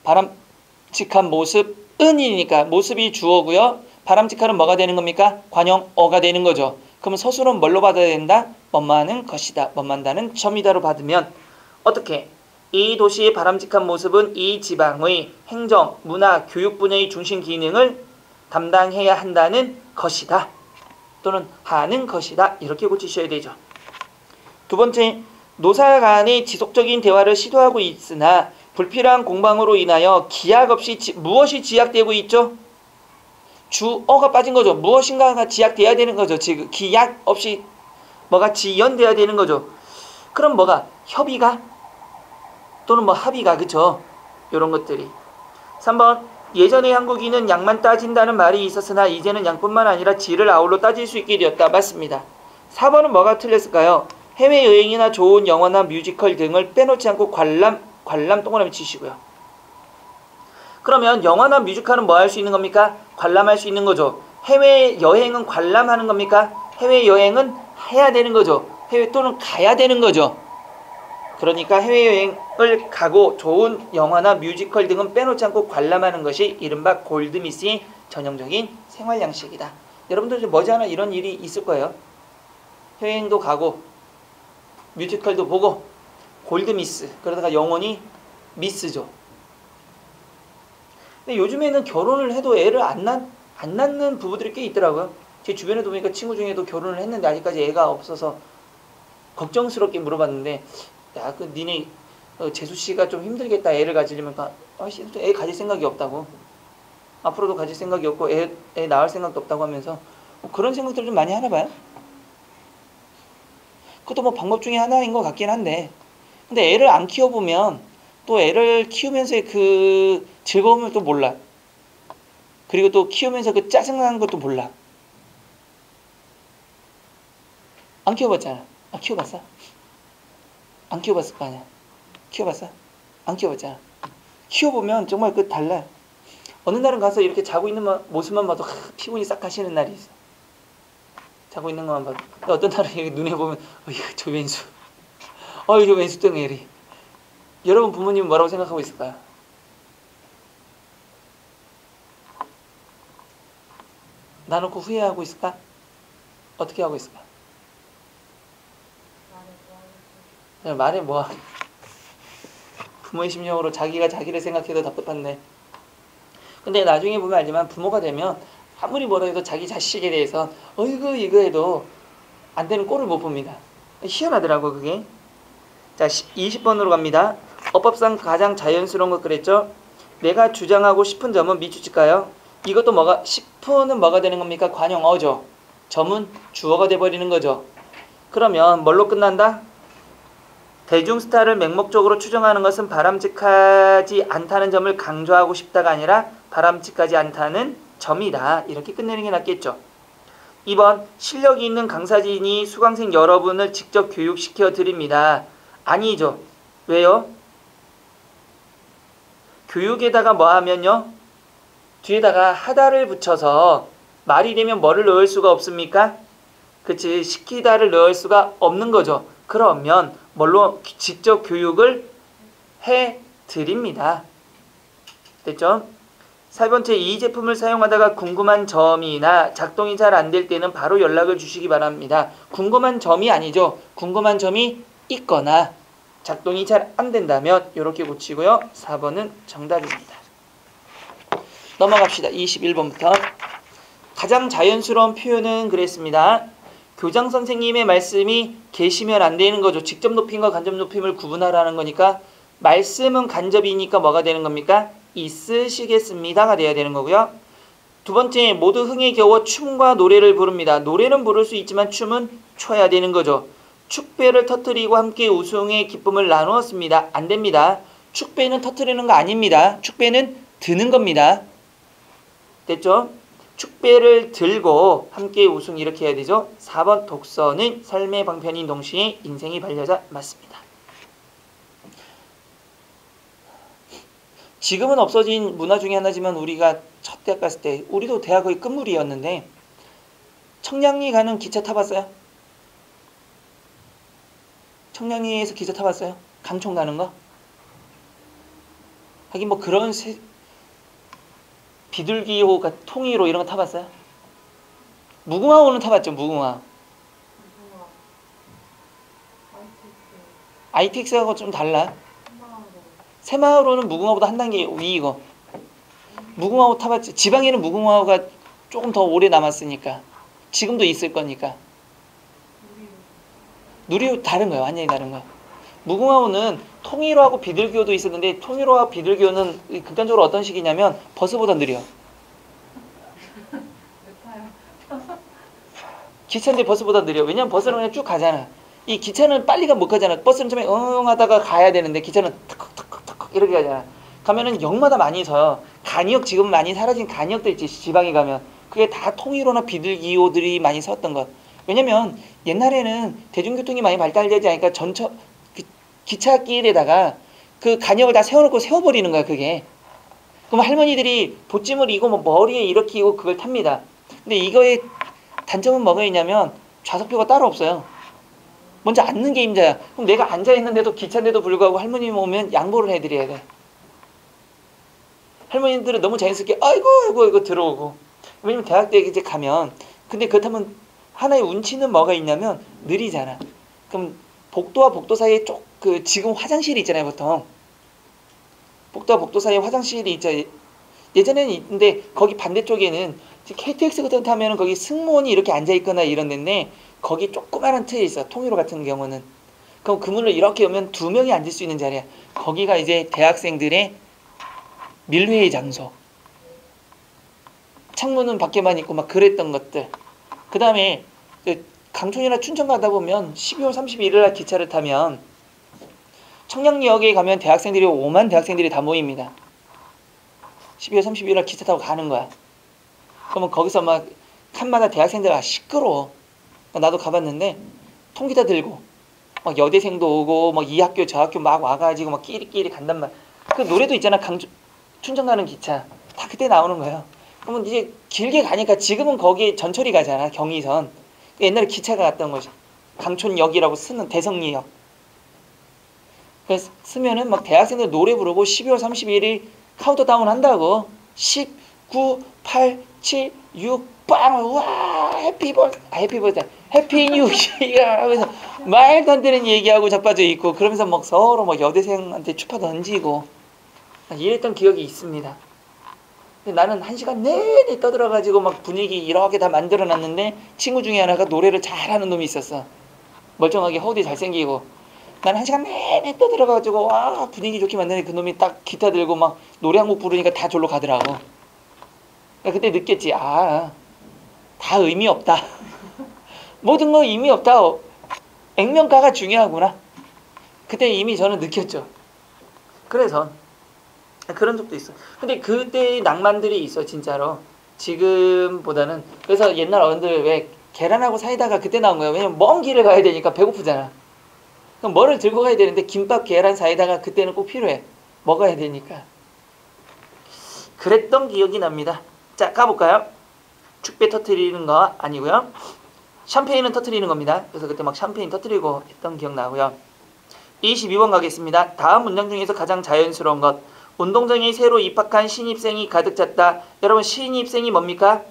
바람직한 모습은이니까 모습이 주어고요. 바람직한은 뭐가 되는 겁니까? 관용어가 되는 거죠. 그러면 서술은 뭘로 받아야 된다? 뭐뭐하는 것이다. 뭐뭐한다는 점이다로 받으면 어떻게? 이 도시의 바람직한 모습은 이 지방의 행정, 문화, 교육 분야의 중심 기능을 담당해야 한다는 것이다. 또는 하는 것이다. 이렇게 고치셔야 되죠. 두 번째, 노사 간의 지속적인 대화를 시도하고 있으나 불필요한 공방으로 인하여 기약 없이 무엇이 지약되고 있죠? 주어가 빠진 거죠. 무엇인가가 지약돼야 되는 거죠. 지금 기약 없이 뭐가 지연돼야 되는 거죠. 그럼 뭐가? 협의가? 또는 뭐 합의가, 그쵸? 이런 것들이. 3번, 예전에 한국인은 양만 따진다는 말이 있었으나 이제는 양뿐만 아니라 질을 아울러 따질 수 있게 되었다. 맞습니다. 4번은 뭐가 틀렸을까요? 해외여행이나 좋은 영화나 뮤지컬 등을 빼놓지 않고 관람 동그라미 치시고요. 그러면 영화나 뮤지컬은 뭐 할 수 있는 겁니까? 관람할 수 있는 거죠. 해외여행은 관람하는 겁니까? 해외여행은 해야 되는 거죠. 해외 또는 가야 되는 거죠. 그러니까 해외여행을 가고 좋은 영화나 뮤지컬 등은 빼놓지 않고 관람하는 것이 이른바 골드미스의 전형적인 생활 양식이다. 여러분들 머지않아 이런 일이 있을 거예요. 해외여행도 가고 뮤지컬도 보고 골드미스, 그러다가 영원히 미스죠. 근데 요즘에는 결혼을 해도 애를 안 낳는 부부들이 꽤 있더라고요. 제 주변에도 보니까 친구 중에도 결혼을 했는데 아직까지 애가 없어서 걱정스럽게 물어봤는데, 야, 그 니네 재수씨가 좀 힘들겠다 애를 가지려면. 애 가질 생각이 없다고, 앞으로도 가질 생각이 없고 애 낳을 생각도 없다고 하면서 그런 생각들을 좀 많이 하나 봐요. 그것도 뭐 방법 중에 하나인 것 같긴 한데, 근데 애를 안 키워보면 또 애를 키우면서의 그 즐거움을 또 몰라. 그리고 또 키우면서 그 짜증나는 것도 몰라. 안 키워봤잖아. 키워봤어? 안 키워봤을 거 아니야. 키워봤어? 안 키워봤잖아. 키워보면 정말 그 달라. 어느 날은 가서 이렇게 자고 있는 모습만 봐도 피곤이 싹 가시는 날이 있어. 자고 있는 것만 봐도. 근데 어떤 날은 눈에 보면 저 왼수, 저 왼수 뚱애리. 여러분 부모님은 뭐라고 생각하고 있을까요? 나놓고 후회하고 있을까? 어떻게 하고 있을까? 말해 뭐. 부모의 심정으로 자기가 자기를 생각해도 답답한데. 근데 나중에 보면 알지만 부모가 되면 아무리 뭐라 해도 자기 자식에 대해서 어이구 이거 해도 안 되는 꼴을 못 봅니다. 희한하더라고 그게. 자, 20번으로 갑니다. 어법상 가장 자연스러운 것 그랬죠? 내가 주장하고 싶은 점은 밑줄칠까요? 이것도 뭐가, 싶은은 뭐가 되는 겁니까? 관용어죠. 점은 주어가 돼버리는 거죠. 그러면 뭘로 끝난다? 대중스타를 맹목적으로 추정하는 것은 바람직하지 않다는 점을 강조하고 싶다가 아니라 바람직하지 않다는 점이다. 이렇게 끝내는 게 낫겠죠. 2번 실력이 있는 강사진이 수강생 여러분을 직접 교육시켜 드립니다. 아니죠. 왜요? 교육에다가 뭐 하면요? 뒤에다가 하다를 붙여서 말이 되면 뭐를 넣을 수가 없습니까? 그치, 시키다를 넣을 수가 없는 거죠. 그러면 뭘로 직접 교육을 해 드립니다. 됐죠? 4번째, 이 제품을 사용하다가 궁금한 점이나 작동이 잘 안 될 때는 바로 연락을 주시기 바랍니다. 궁금한 점이 아니죠. 궁금한 점이 있거나 작동이 잘 안 된다면 이렇게 고치고요. 4번은 정답입니다. 넘어갑시다. 21번부터. 가장 자연스러운 표현은 그랬습니다. 교장 선생님의 말씀이 계시면 안 되는 거죠. 직접 높임과 간접 높임을 구분하라는 거니까 말씀은 간접이니까 뭐가 되는 겁니까? 있으시겠습니다가 돼야 되는 거고요. 두 번째, 모두 흥에 겨워 춤과 노래를 부릅니다. 노래는 부를 수 있지만 춤은 춰야 되는 거죠. 축배를 터뜨리고 함께 우승의 기쁨을 나누었습니다. 안 됩니다. 축배는 터뜨리는 거 아닙니다. 축배는 드는 겁니다. 됐죠? 축배를 들고 함께 우승 이렇게 해야 되죠. 4번 독서는 삶의 방편인 동시에 인생의 반려자 맞습니다. 지금은 없어진 문화 중에 하나지만 우리가 첫 대학 갔을 때 우리도 대학 거의 끝물이었는데 청량리 가는 기차 타봤어요? 청량리에서 기차 타봤어요? 강촌 가는 거? 하긴 뭐 그런 비둘기호가 통일호 이런 거 타봤어요? 무궁화호는 타봤죠. 무궁화. ITX하고 좀 달라. 새마을호는 무궁화보다 한 단계 위이고 무궁화호 타봤지. 지방에는 무궁화호가 조금 더 오래 남았으니까 지금도 있을 거니까. 누리호 다른 거예요. 완전히 다른 거예요. 무궁화호는 통일호하고 비둘기호도 있었는데 통일호와 비둘기호는 극단적으로 어떤 식이냐면 버스보다 느려. 기차인데 버스보다 느려. 왜냐면 버스는 그냥 쭉 가잖아. 이 기차는 빨리 못 가잖아. 버스는 처음에 하다가 가야 되는데 기차는 탁탁탁탁 이렇게 가잖아. 가면은 역마다 많이 서요. 간이역 지금 많이 사라진 간이역들 있지. 지방에 가면 그게 다 통일호나 비둘기호들이 많이 섰던 것. 왜냐면 옛날에는 대중교통이 많이 발달되지 않으니까 기찻길에다가 그 간역을 다 세워버리는 거야. 그게. 그럼 할머니들이 보찜을 이고 뭐 머리에 이렇게 이고 그걸 탑니다. 근데 이거의 단점은 뭐가 있냐면 좌석표가 따로 없어요. 먼저 앉는 게 임자야. 그럼 내가 앉아있는데도 기차인데도 불구하고 할머님이 오면 양보를 해드려야 돼. 할머니들은 너무 자연스럽게 아이고 들어오고. 왜냐면 대학 때 이제 가면 근데 그렇다면 하나의 운치는 뭐가 있냐면 느리잖아. 그럼 복도와 복도 사이에 지금 화장실이 있잖아요. 보통 복도와 복도 사이에 화장실이 있죠. 예전에는 있는데 거기 반대쪽에는 KTX 같은 거 타면은 거기 승무원이 이렇게 앉아있거나 이런 데인데 거기 조그마한 틀에 있어. 통일호 같은 경우는. 그럼 그 문을 이렇게 오면 2명이 앉을 수 있는 자리야. 거기가 이제 대학생들의 밀회의 장소. 창문은 밖에만 있고 막 그랬던 것들. 그 다음에 강촌이나 춘천 가다 보면 12월 31일 날 기차를 타면 청량리역에 가면 대학생들이 5만 대학생들이 다 모입니다. 12월 31일 날 기차 타고 가는 거야. 그러면 거기서 막 칸마다 대학생들 시끄러워. 나도 가봤는데 통기타 들고 막 여대생도 오고 막 이 학교 저 학교 막 와가지고 막 끼리끼리 간단 말이야. 그 노래도 있잖아. 춘천 가는 기차 다 그때 나오는 거예요. 그러면 이제 길게 가니까 지금은 거기 전철이 가잖아. 경의선. 옛날에 기차가 갔던 거지. 강촌역이라고 쓰는 대성리역. 그래서 쓰면은 막 대학생들 노래 부르고 12월 31일 카운트다운 한다고. 10, 9, 8, 7, 6, 빵! 와! 해피버스데이 해피 뉴 이어 하면서 말도 안 되는 얘기하고 자빠져 있고 그러면서 막 서로 막 여대생한테 추파 던지고 이랬던 기억이 있습니다. 근데 나는 1시간 내내 떠들어가지고 막 분위기 이렇게 다 만들어놨는데 친구 중에 하나가 노래를 잘하는 놈이 있었어. 멀쩡하게 허우대 잘생기고. 나는 1시간 내내 떠들어가지고 와 분위기 좋게 만드는데 그 놈이 딱 기타 들고 막 노래 한 곡 부르니까 다 졸로 가더라고. 그때 느꼈지. 다 의미 없다. 모든 거 의미 없다. 액면가가 중요하구나. 그때 이미 저는 느꼈죠. 그래서 그런 적도 있어. 근데 그때의 낭만들이 있어 진짜로. 지금보다는. 그래서 옛날 어른들 왜 계란하고 사이다가 그때 나온 거예요. 왜냐면 먼 길을 가야 되니까 배고프잖아. 그럼 뭐를 들고 가야 되는데 김밥, 계란, 사이다가 그때는 꼭 필요해. 먹어야 되니까. 그랬던 기억이 납니다. 자, 가볼까요? 축배 터트리는 거 아니고요. 샴페인은 터트리는 겁니다. 그래서 그때 막 샴페인 터트리고 했던 기억 나고요. 22번 가겠습니다. 다음 문장 중에서 가장 자연스러운 것. 운동장에 새로 입학한 신입생이 가득 찼다. 여러분, 신입생이 뭡니까?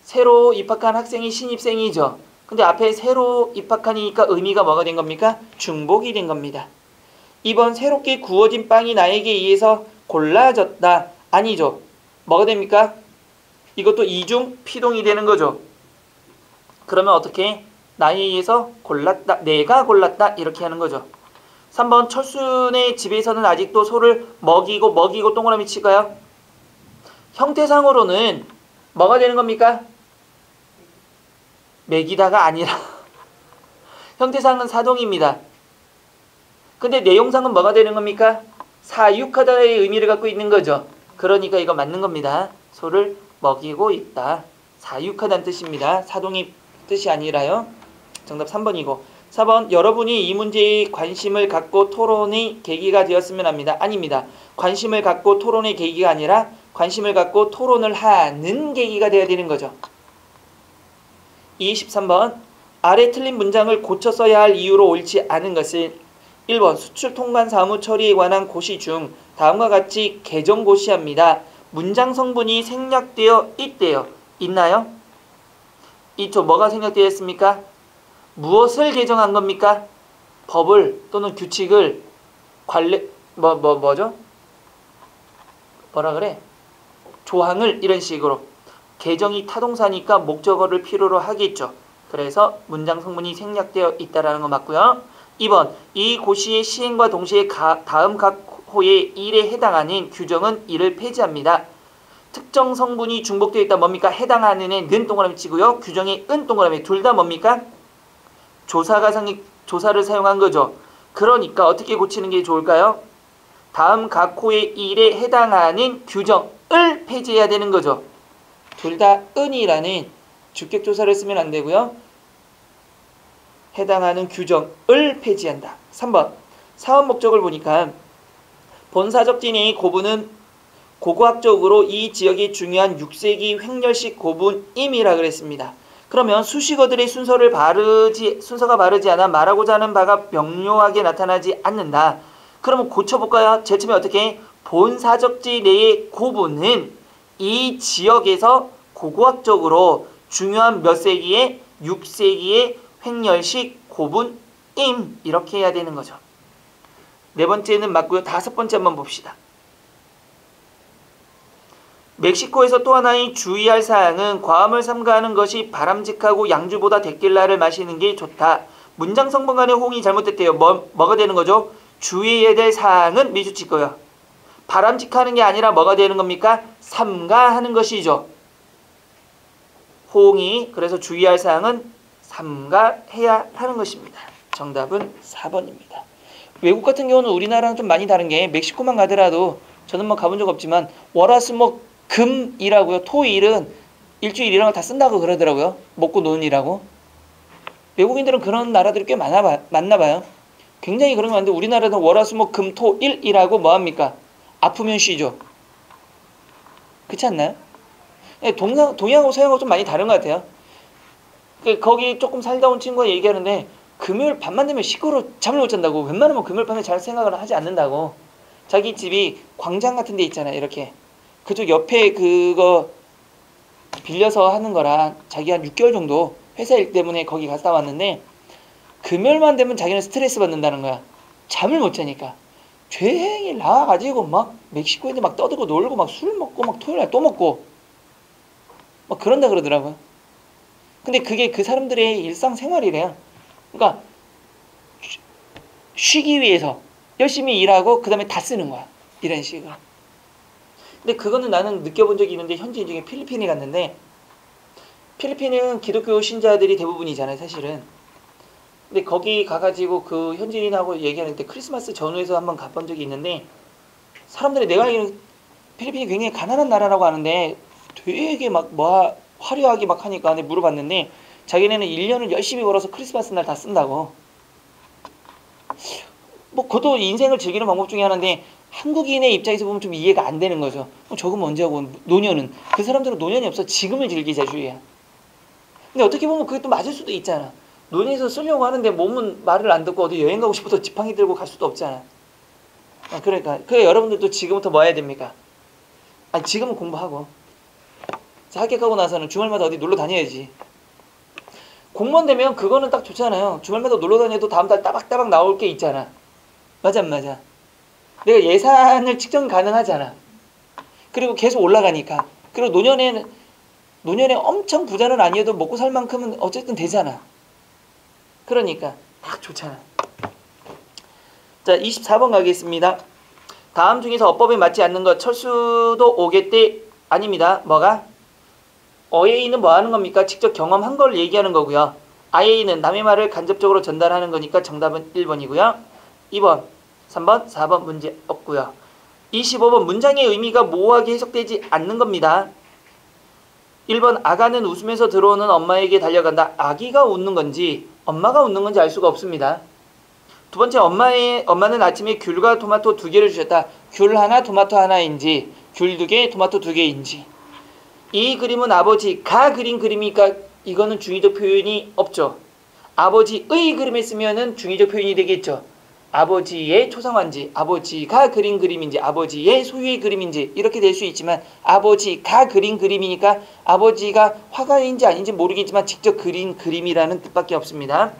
새로 입학한 학생이 신입생이죠. 근데 앞에 새로 입학하니까 의미가 뭐가 된 겁니까? 중복이 된 겁니다. 2번 새롭게 구워진 빵이 나에게 의해서 골라졌다. 아니죠. 뭐가 됩니까? 이것도 이중 피동이 되는 거죠. 그러면 어떻게? 나에 의해서 골랐다. 내가 골랐다. 이렇게 하는 거죠. 3번 철순의 집에서는 아직도 소를 먹이고 동그라미 칠까요? 형태상으로는 뭐가 되는 겁니까? 먹이다가 아니라 형태상은 사동입니다. 근데 내용상은 뭐가 되는 겁니까? 사육하다의 의미를 갖고 있는 거죠. 그러니까 이거 맞는 겁니다. 소를 먹이고 있다. 사육하다는 뜻입니다. 사동이 뜻이 아니라요. 정답 3번이고 4번 여러분이 이 문제에 관심을 갖고 토론의 계기가 되었으면 합니다. 아닙니다. 관심을 갖고 토론의 계기가 아니라 관심을 갖고 토론을 하는 계기가 되어야 되는 거죠. 23번 아래 틀린 문장을 고쳐 써야 할 이유로 옳지 않은 것은 1번 수출 통관 사무 처리에 관한 고시 중 다음과 같이 개정 고시합니다. 문장 성분이 생략되어 있대요. 있나요? 이쪽 뭐가 생략되어 있습니까? 무엇을 개정한 겁니까? 법을 또는 규칙을 뭐죠? 뭐라 그래? 조항을 이런 식으로 개정이 타동사니까 목적어를 필요로 하겠죠. 그래서 문장 성분이 생략되어 있다라는 거 맞고요. 2번 이 고시의 시행과 동시에 다음 각 호의 일에 해당하는 규정은 이를 폐지합니다. 특정 성분이 중복되어 있다 뭡니까? 해당하는에 는 동그라미 치고요. 규정에 은 동그라미 둘 다 뭡니까? 조사를 사용한 거죠. 그러니까 어떻게 고치는 게 좋을까요? 다음 각 호의 일에 해당하는 규정을 폐지해야 되는 거죠. 둘 다 은이라는 주격조사를 쓰면 안 되고요. 해당하는 규정을 폐지한다. 3번 사업 목적을 보니까 본사적진의 고분은 고고학적으로 이 지역의 중요한 6세기 횡렬식 고분임이라 그랬습니다. 그러면 수식어들의 순서가 바르지 않아 말하고자 하는 바가 명료하게 나타나지 않는다. 그러면 고쳐볼까요? 제일 처음에 어떻게? 본사적지 내의 고분은 이 지역에서 고고학적으로 중요한 몇 세기에 6세기의 횡렬식 고분임 이렇게 해야 되는 거죠. 네 번째는 맞고요. 다섯 번째 한번 봅시다. 멕시코에서 또 하나의 주의할 사항은 과음을 삼가하는 것이 바람직하고 양주보다 데킬라를 마시는 게 좋다. 문장 성분 간의 호응이 잘못됐대요. 뭐가 되는 거죠? 주의해야 될 사항은 미주치 거요. 바람직하는 게 아니라 뭐가 되는 겁니까? 삼가하는 것이죠. 호응이 그래서 주의할 사항은 삼가해야 하는 것입니다. 정답은 4번입니다. 외국 같은 경우는 우리나라랑 좀 많이 다른 게 멕시코만 가더라도 저는 뭐 가본 적 없지만 월화수목 금이라고요. 토일은 일주일 일하는 거 다 쓴다고 그러더라고요. 먹고 노는이라고. 외국인들은 그런 나라들이 꽤 많나 봐요. 굉장히 그런 거 많은데 우리나라는 월화수목 금토일이라고 뭐합니까? 아프면 쉬죠. 그렇지 않나요? 동양하고 서양하고 좀 많이 다른 것 같아요. 거기 조금 살다 온 친구가 얘기하는데 금요일 밤만 되면 시끄러워 잠을 못 잔다고. 웬만하면 금요일 밤에 잘 생각을 하지 않는다고. 자기 집이 광장 같은 데 있잖아요. 이렇게. 그쪽 옆에 그거 빌려서 하는 거라 자기 한 6개월 정도 회사 일 때문에 거기 갔다 왔는데 금요일만 되면 자기는 스트레스 받는다는 거야. 잠을 못 자니까. 종일 나와가지고 막 멕시코인데 막 떠들고 놀고 막 술 먹고 막 토요일날 또 먹고 막 그런다 그러더라고요. 근데 그게 그 사람들의 일상생활이래요. 그러니까 쉬기 위해서 열심히 일하고 그 다음에 다 쓰는 거야. 이런 식으로. 근데 그거는 나는 느껴본 적이 있는데 현지인 중에 필리핀에 갔는데 필리핀은 기독교 신자들이 대부분이잖아요. 사실은. 근데 거기 가가지고 그 현지인하고 얘기하는 때 크리스마스 전후에서 한번 가본 적이 있는데 사람들이 내가 알기로는 필리핀이 굉장히 가난한 나라라고 하는데 되게 막 화려하게 막 하니까 내가 물어봤는데 자기네는 1년을 열심히 벌어서 크리스마스 날 다 쓴다고. 뭐 그것도 인생을 즐기는 방법 중에 하나인데 한국인의 입장에서 보면 좀 이해가 안 되는 거죠. 저금은 언제 하고 노년은 그 사람들은 노년이 없어 지금을 즐기자주의야. 근데 어떻게 보면 그게 또 맞을 수도 있잖아. 노년에서 쓰려고 하는데 몸은 말을 안 듣고 어디 여행 가고 싶어서 지팡이 들고 갈 수도 없잖아. 그러니까 여러분들도 지금부터 뭐 해야 됩니까? 지금은 공부하고 합격하고 나서는 주말마다 어디 놀러 다녀야지. 공무원 되면 그거는 딱 좋잖아요. 주말마다 놀러 다녀도 다음 달 따박따박 나올 게 있잖아. 맞아 안 맞아? 내가 예산을 측정 가능하잖아. 그리고 계속 올라가니까. 그리고 노년에 엄청 부자는 아니어도 먹고 살 만큼은 어쨌든 되잖아. 그러니까 딱 좋잖아. 자, 24번 가겠습니다. 다음 중에서 어법에 맞지 않는 것 철수도 오겠대 아닙니다. 뭐가? 어에이는 뭐 하는 겁니까? 직접 경험한 걸 얘기하는 거고요. 아에이는 남의 말을 간접적으로 전달하는 거니까 정답은 1번이고요. 2번, 3번, 4번 문제 없고요. 25번 문장의 의미가 모호하게 해석되지 않는 겁니다. 1번 아가는 웃으면서 들어오는 엄마에게 달려간다. 아기가 웃는 건지 엄마가 웃는 건지 알 수가 없습니다. 두 번째 엄마는 아침에 귤과 토마토 2개를 주셨다. 귤 하나 토마토 하나인지 귤 2개 토마토 2개인지. 이 그림은 아버지가 그린 그림이니까 이거는 중의적 표현이 없죠. 아버지의 그림에 쓰면은 중의적 표현이 되겠죠. 아버지의 초상화인지 아버지가 그린 그림인지 아버지의 소유의 그림인지 이렇게 될 수 있지만 아버지가 그린 그림이니까 아버지가 화가인지 아닌지 모르겠지만 직접 그린 그림이라는 뜻밖에 없습니다.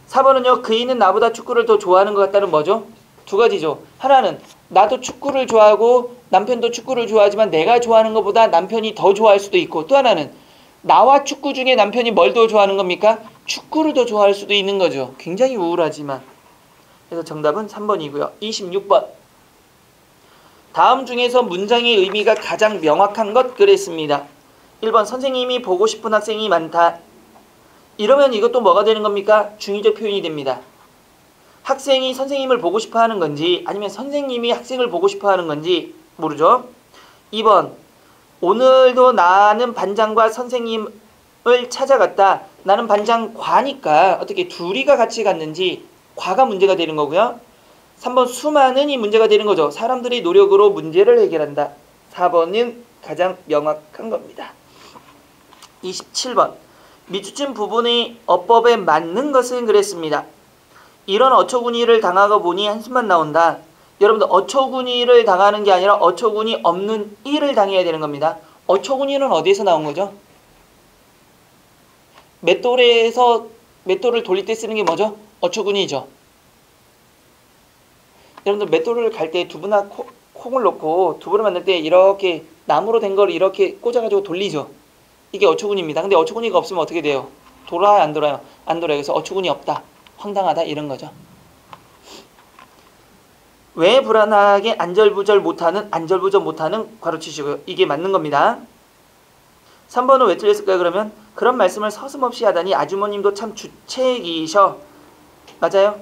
4번은요. 그이는 나보다 축구를 더 좋아하는 것 같다는 뭐죠? 두 가지죠. 하나는 나도 축구를 좋아하고 남편도 축구를 좋아하지만 내가 좋아하는 것보다 남편이 더 좋아할 수도 있고, 또 하나는 나와 축구 중에 남편이 뭘 더 좋아하는 겁니까? 축구를 더 좋아할 수도 있는 거죠. 굉장히 우울하지만. 그래서 정답은 3번이고요. 26번. 다음 중에서 문장의 의미가 가장 명확한 것 그랬습니다. 1번 선생님이 보고 싶은 학생이 많다. 이러면 이것도 뭐가 되는 겁니까? 중의적 표현이 됩니다. 학생이 선생님을 보고 싶어 하는 건지 아니면 선생님이 학생을 보고 싶어 하는 건지 모르죠. 2번 오늘도 나는 반장과 선생님을 찾아갔다. 나는 반장과니까 어떻게 둘이가 같이 갔는지 과가 문제가 되는 거고요. 3번 수많은이 문제가 되는 거죠. 사람들이 노력으로 문제를 해결한다. 4번은 가장 명확한 겁니다. 27번 밑줄 부분의 어법에 맞는 것은 그랬습니다. 이런 어처구니를 당하고 보니 한숨만 나온다. 여러분들 어처구니를 당하는 게 아니라 어처구니 없는 일을 당해야 되는 겁니다. 어처구니는 어디에서 나온 거죠? 맷돌을 돌릴 때 쓰는 게 뭐죠? 어처구니죠. 여러분들 맷돌을 갈 때 두부나 콩을 넣고 두부를 만들 때 이렇게 나무로 된 걸 이렇게 꽂아가지고 돌리죠. 이게 어처구니입니다. 근데 어처구니가 없으면 어떻게 돼요? 돌아요 안 돌아요? 안 돌아요. 그래서 어처구니 없다. 황당하다 이런 거죠. 왜 불안하게 안절부절 못하는 괄호치시고요. 이게 맞는 겁니다. 3번은 왜 틀렸을까요? 그러면 그런 말씀을 서슴없이 하다니 아주머님도 참 주책이셔. 맞아요?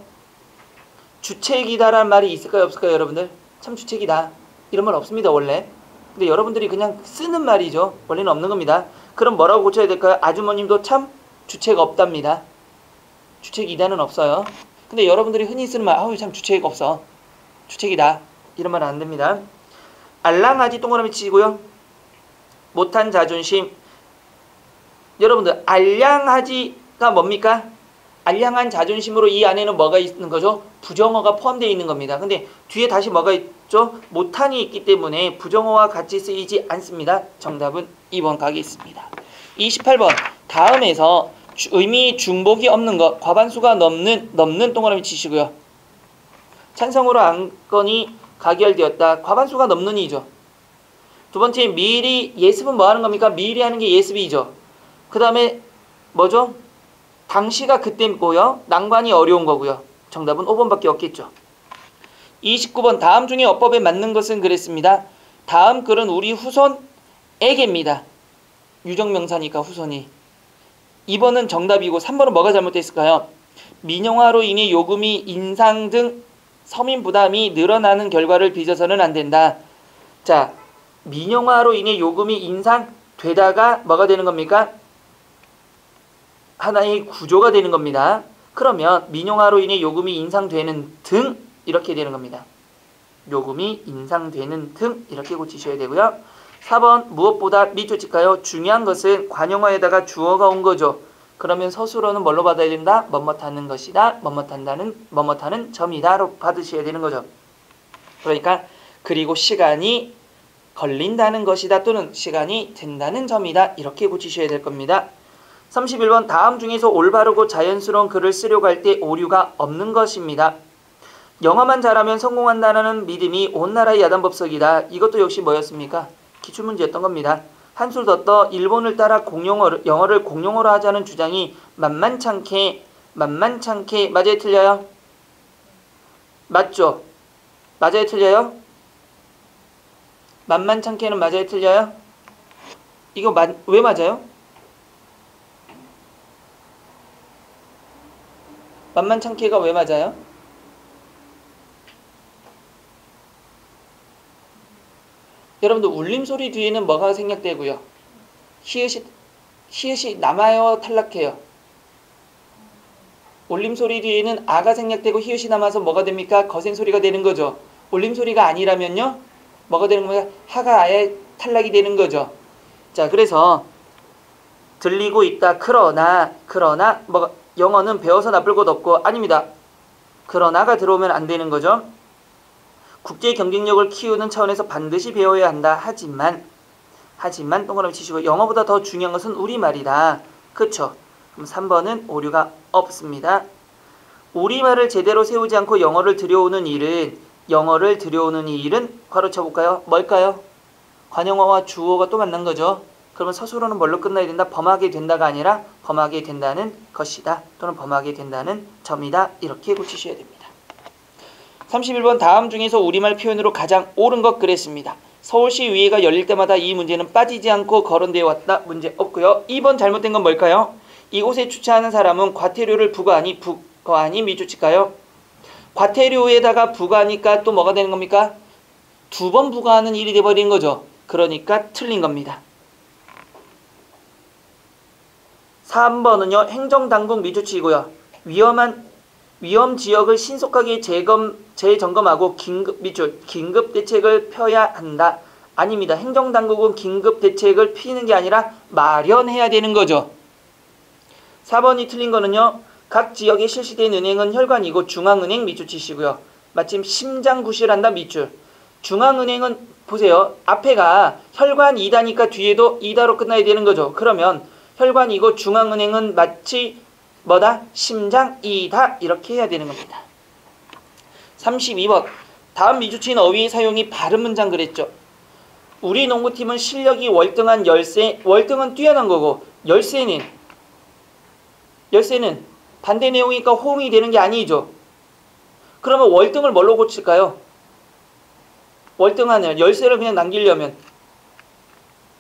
주책이다라는 말이 있을까요? 없을까요? 여러분들? 참 주책이다. 이런 말 없습니다. 원래. 근데 여러분들이 그냥 쓰는 말이죠. 원래는 없는 겁니다. 그럼 뭐라고 고쳐야 될까요? 아주머님도 참 주책 없답니다. 주책이다는 없어요. 근데 여러분들이 흔히 쓰는 말 아우 참 주책 없어. 주책이다. 이런 말은 안 됩니다. 알랑하지 동그라미 치고요. 못한 자존심. 여러분들 알량하지가 뭡니까? 알량한 자존심으로 이 안에는 뭐가 있는 거죠? 부정어가 포함되어 있는 겁니다. 근데 뒤에 다시 뭐가 있죠? 못한이 있기 때문에 부정어와 같이 쓰이지 않습니다. 정답은 2번 가겠습니다. 28번 다음에서 의미 중복이 없는 것 과반수가 넘는 동그라미 치시고요. 찬성으로 안건이 가결되었다. 과반수가 넘는 이죠. 두 번째 미리 예습은 뭐 하는 겁니까? 미리 하는 게 예습이죠. 그 다음에 뭐죠? 당시가 그때고요. 난관이 어려운 거고요. 정답은 5번밖에 없겠죠. 29번 다음 중에 어법에 맞는 것은 그랬습니다. 다음 글은 우리 후손에게입니다. 유정명사니까 후손이. 2번은 정답이고 3번은 뭐가 잘못됐을까요? 민영화로 인해 요금이 인상 등 서민 부담이 늘어나는 결과를 빚어서는 안 된다. 자, 민영화로 인해 요금이 인상 되다가 뭐가 되는 겁니까? 하나의 구조가 되는 겁니다. 그러면 민영화로 인해 요금이 인상되는 등 이렇게 되는 겁니다. 요금이 인상되는 등 이렇게 고치셔야 되고요. 4번 무엇보다 밑줄 칠까요? 중요한 것은 관용어에다가 주어가 온 거죠. 그러면 서술어는 뭘로 받아야 된다? 뭐뭐하는 것이다. 뭐뭐하는 점이다로 받으셔야 되는 거죠. 그러니까 그리고 시간이 걸린다는 것이다 또는 시간이 된다는 점이다 이렇게 고치셔야 될 겁니다. 31번 다음 중에서 올바르고 자연스러운 글을 쓰려고 할 때 오류가 없는 것입니다. 영어만 잘하면 성공한다는 믿음이 온 나라의 야단법석이다. 이것도 역시 뭐였습니까? 기출문제였던 겁니다. 한술 더 떠 일본을 따라 영어를 공용어로 하자는 주장이 만만찮게 맞아요 틀려요? 맞죠? 맞아요 틀려요? 만만찮게는 맞아요 틀려요? 이거 왜 맞아요? 만만찮게가 왜 맞아요? 여러분들 울림소리 뒤에는 뭐가 생략되고요? 히읗이 남아요 탈락해요? 울림소리 뒤에는 아가 생략되고 히읗이 남아서 뭐가 됩니까? 거센소리가 되는 거죠. 울림소리가 아니라면요? 뭐가 되는 거예요? 하가 아예 탈락이 되는 거죠. 자, 그래서 들리고 있다. 그러나 영어는 배워서 나쁠 것 없고 아닙니다. 그러나가 들어오면 안 되는 거죠. 국제 경쟁력을 키우는 차원에서 반드시 배워야 한다. 하지만 동그라미 치시고 영어보다 더 중요한 것은 우리말이다. 그쵸? 그럼 3번은 오류가 없습니다. 우리말을 제대로 세우지 않고 영어를 들여오는 일은 괄호 쳐볼까요? 뭘까요? 관용어와 주어가 또 만난 거죠. 그러면 서술어는 뭘로 끝나야 된다? 범하게 된다가 아니라 범하게 된다는 것이다. 또는 범하게 된다는 점이다. 이렇게 고치셔야 됩니다. 31번 다음 중에서 우리말 표현으로 가장 옳은 것 그랬습니다. 서울시 의회가 열릴 때마다 이 문제는 빠지지 않고 거론되어 왔다. 문제 없고요. 2번 잘못된 건 뭘까요? 이곳에 주차하는 사람은 과태료를 부과하니 미주칠까요? 과태료에다가 부과하니까 또 뭐가 되는 겁니까? 두 번 부과하는 일이 돼버리는 거죠. 그러니까 틀린 겁니다. 3번은요. 행정당국 미주치고요. 위험 지역을 신속하게 재점검하고 긴급 대책을 펴야 한다. 아닙니다. 행정당국은 긴급 대책을 피는 게 아니라 마련해야 되는 거죠. 4번이 틀린 거는요. 각 지역에 실시된 은행은 혈관이고 중앙은행 밑줄 치시고요. 마침 심장구실한다 밑줄. 중앙은행은 보세요. 앞에가 혈관이다니까 뒤에도 이다로 끝나야 되는 거죠. 그러면 혈관이고 중앙은행은 마치 뭐다? 심장이다. 이렇게 해야 되는 겁니다. 32번 다음 미주치인 어휘의 사용이 바른 문장 그랬죠. 우리 농구팀은 실력이 월등한 월등은 뛰어난 거고 열세는 반대 내용이니까 호응이 되는 게 아니죠. 그러면 월등을 뭘로 고칠까요? 월등한 열세를 그냥 남기려면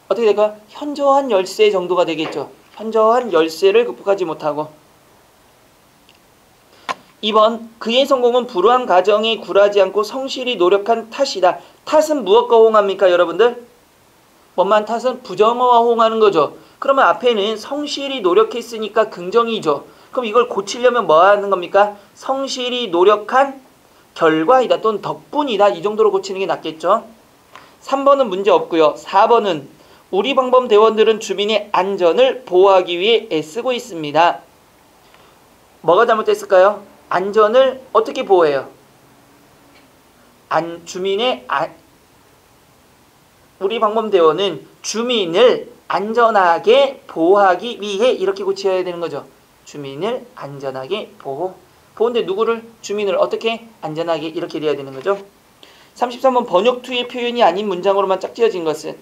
어떻게 될까요? 현저한 열세 정도가 되겠죠. 현저한 열세를 극복하지 못하고. 2번 그의 성공은 불우한 가정에 굴하지 않고 성실히 노력한 탓이다. 탓은 무엇과 호응합니까 여러분들? 뭐만 탓은 부정어와 호응하는 거죠. 그러면 앞에는 성실히 노력했으니까 긍정이죠. 그럼 이걸 고치려면 뭐 하는 겁니까? 성실히 노력한 결과이다 또는 덕분이다. 이 정도로 고치는 게 낫겠죠. 3번은 문제 없고요. 4번은 우리 방범 대원들은 주민의 안전을 보호하기 위해 애쓰고 있습니다. 뭐가 잘못됐을까요? 안전을 어떻게 보호해요? 우리 방범대원은 주민을 안전하게 보호하기 위해 이렇게 고쳐야 되는 거죠. 주민을 안전하게 보호인데 누구를? 주민을 어떻게? 안전하게 이렇게 돼야 되는 거죠. 33번 번역투의 표현이 아닌 문장으로만 짝지어진 것은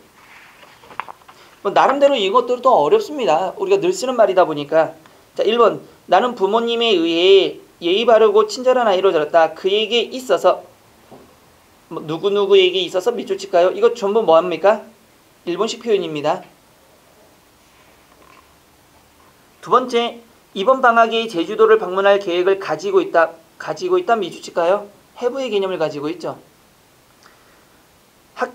나름대로 이것들도 어렵습니다. 우리가 늘 쓰는 말이다 보니까. 자, 1번 나는 부모님에 의해 예의 바르고 친절한 아이로 자랐다. 그에게 있어서 누구누구에게 있어서 밑줄 칠까요? 이거 전부 뭐합니까? 일본식 표현입니다. 두 번째, 이번 방학에 제주도를 방문할 계획을 가지고 있다 밑줄 칠까요? have의 개념을 가지고 있죠.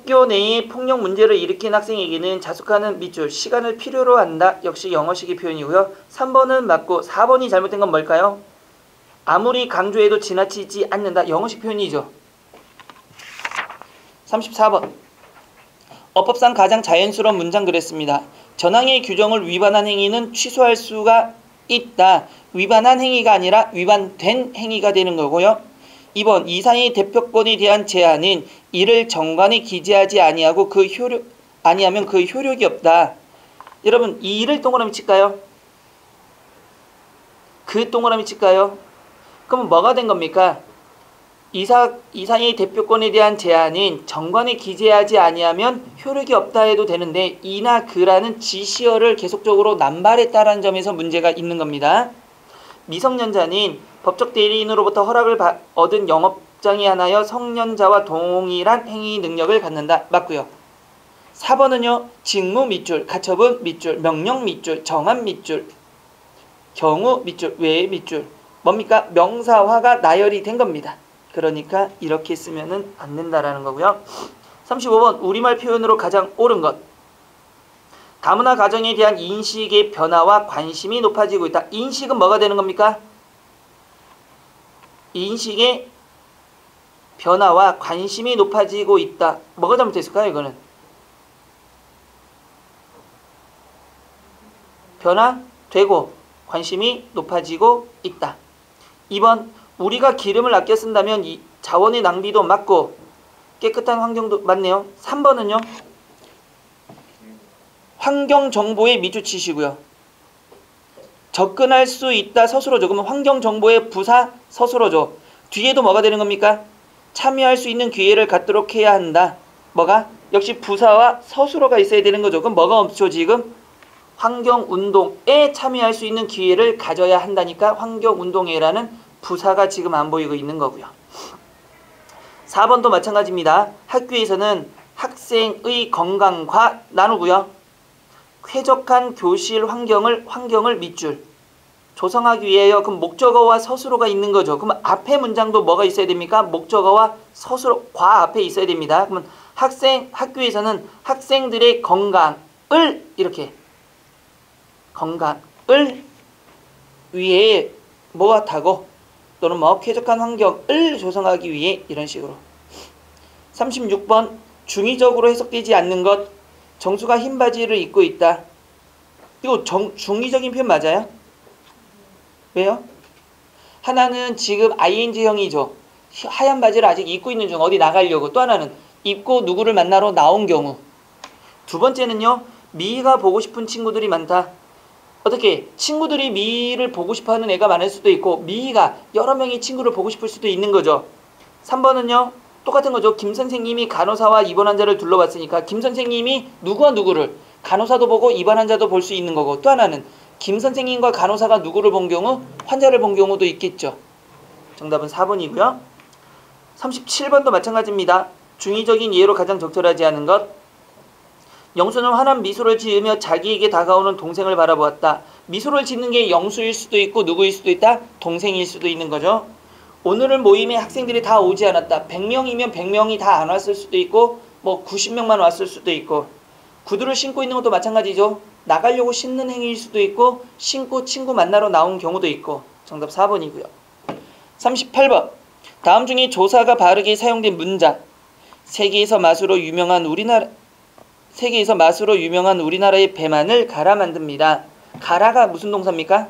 학교 내에 폭력 문제를 일으킨 학생에게는 자숙하는 밑줄, 시간을 필요로 한다. 역시 영어식의 표현이고요. 3번은 맞고 4번이 잘못된 건 뭘까요? 아무리 강조해도 지나치지 않는다. 영어식 표현이죠. 34번. 어법상 가장 자연스러운 문장 그랬습니다. 전항의 규정을 위반한 행위는 취소할 수가 있다. 위반한 행위가 아니라 위반된 행위가 되는 거고요. 2번. 이사의 대표권에 대한 제한은 이를 정관에 기재하지 아니하면 그 효력이 없다. 여러분, 이 일을 동그라미 칠까요? 그 동그라미 칠까요? 그럼 뭐가 된 겁니까? 이사의 대표권에 대한 제한은 정관에 기재하지 아니하면 효력이 없다 해도 되는데 이나 그라는 지시어를 계속적으로 남발했다라는 점에서 문제가 있는 겁니다. 미성년자는 법적 대리인으로부터 허락을 얻은 영업장에 한하여 성년자와 동일한 행위 능력을 갖는다. 맞고요. 4번은요. 직무 밑줄, 가처분 밑줄, 명령 밑줄, 정한 밑줄, 경우 밑줄, 외 밑줄. 뭡니까? 명사화가 나열이 된 겁니다. 그러니까 이렇게 쓰면은 안 된다라는 거고요. 35번. 우리말 표현으로 가장 옳은 것. 다문화 가정에 대한 인식의 변화와 관심이 높아지고 있다. 인식은 뭐가 되는 겁니까? 인식의 변화와 관심이 높아지고 있다. 뭐가 잘못됐을까요? 이거는 변화되고 관심이 높아지고 있다. 2번. 우리가 기름을 아껴 쓴다면 이 자원의 낭비도 막고 깨끗한 환경도 맞네요. 3번은요. 환경정보에 미주치시고요. 접근할 수 있다. 서술어조. 그러면 환경정보의 부사 서술어조. 뒤에도 뭐가 되는 겁니까? 참여할 수 있는 기회를 갖도록 해야 한다. 뭐가? 역시 부사와 서술어가 있어야 되는 거죠. 그럼 뭐가 없죠 지금? 환경운동에 참여할 수 있는 기회를 가져야 한다니까 환경운동회라는 부사가 지금 안 보이고 있는 거고요. 4번도 마찬가지입니다. 학교에서는 학생의 건강과 나누고요. 쾌적한 교실 환경을 밑줄 조성하기 위해요. 그럼 목적어와 서술어가 있는 거죠. 그럼 앞에 문장도 뭐가 있어야 됩니까? 목적어와 서술어 과 앞에 있어야 됩니다. 그러면 학교에서는 학생들의 건강을 이렇게 건강을 위해 뭐하고 또는 뭐 쾌적한 환경을 조성하기 위해 이런 식으로. 36번. 중의적으로 해석되지 않는 것. 정수가 흰 바지를 입고 있다. 이거 중의적인 표현 맞아요? 왜요? 하나는 지금 ing형이죠. 하얀 바지를 아직 입고 있는 중 어디 나가려고. 또 하나는 입고 누구를 만나러 나온 경우. 두 번째는요. 미희가 보고 싶은 친구들이 많다. 어떻게 친구들이 미희를 보고 싶어하는 애가 많을 수도 있고 미희가 여러 명의 친구를 보고 싶을 수도 있는 거죠. 3번은요. 똑같은 거죠. 김 선생님이 간호사와 입원 환자를 둘러봤으니까 김 선생님이 누구와 누구를 간호사도 보고 입원 환자도 볼 수 있는 거고 또 하나는 김 선생님과 간호사가 누구를 본 경우 환자를 본 경우도 있겠죠. 정답은 4번이고요. 37번도 마찬가지입니다. 중의적인 예로 가장 적절하지 않은 것. 영수는 환한 미소를 지으며 자기에게 다가오는 동생을 바라보았다. 미소를 짓는 게 영수일 수도 있고 누구일 수도 있다? 동생일 수도 있는 거죠. 오늘은 모임에 학생들이 다 오지 않았다. 100명이면 100명이 다 안 왔을 수도 있고 뭐 90명만 왔을 수도 있고 구두를 신고 있는 것도 마찬가지죠. 나가려고 신는 행위일 수도 있고 신고 친구 만나러 나온 경우도 있고. 정답 4번이고요. 38번. 다음 중에 조사가 바르게 사용된 문장. 세계에서 맛으로 유명한 우리나라의 배만을 갈아 만듭니다. 갈아가 무슨 동사입니까?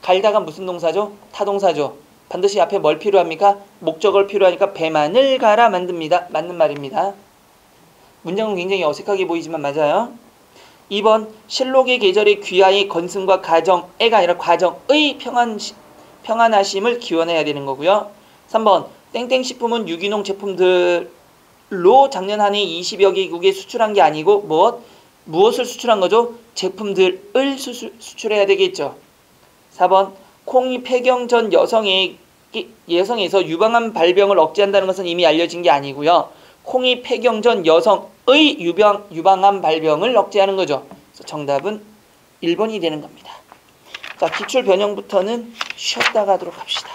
갈다가 무슨 동사죠? 타동사죠. 반드시 앞에 뭘 필요합니까? 목적어를 필요하니까 배만을 갈아 만듭니다. 맞는 말입니다. 문장은 굉장히 어색하게 보이지만 맞아요. 2번. 실록의 계절의 귀하의 건승과 가정애가 아니라 과정의 평안하심을 기원해야 되는 거고요. 3번. 땡땡식품은 유기농 제품들로 작년 한 해 20여 개국에 수출한 게 아니고 무엇을 수출한 거죠? 제품들을 수출해야 되겠죠. 4번. 콩이 폐경 전 여성에서 유방암 발병을 억제한다는 것은 이미 알려진 게 아니고요. 콩이 폐경 전 여성의 유방암 발병을 억제하는 거죠. 그래서 정답은 1번이 되는 겁니다. 자, 기출 변형부터는 쉬었다가 하도록 합시다.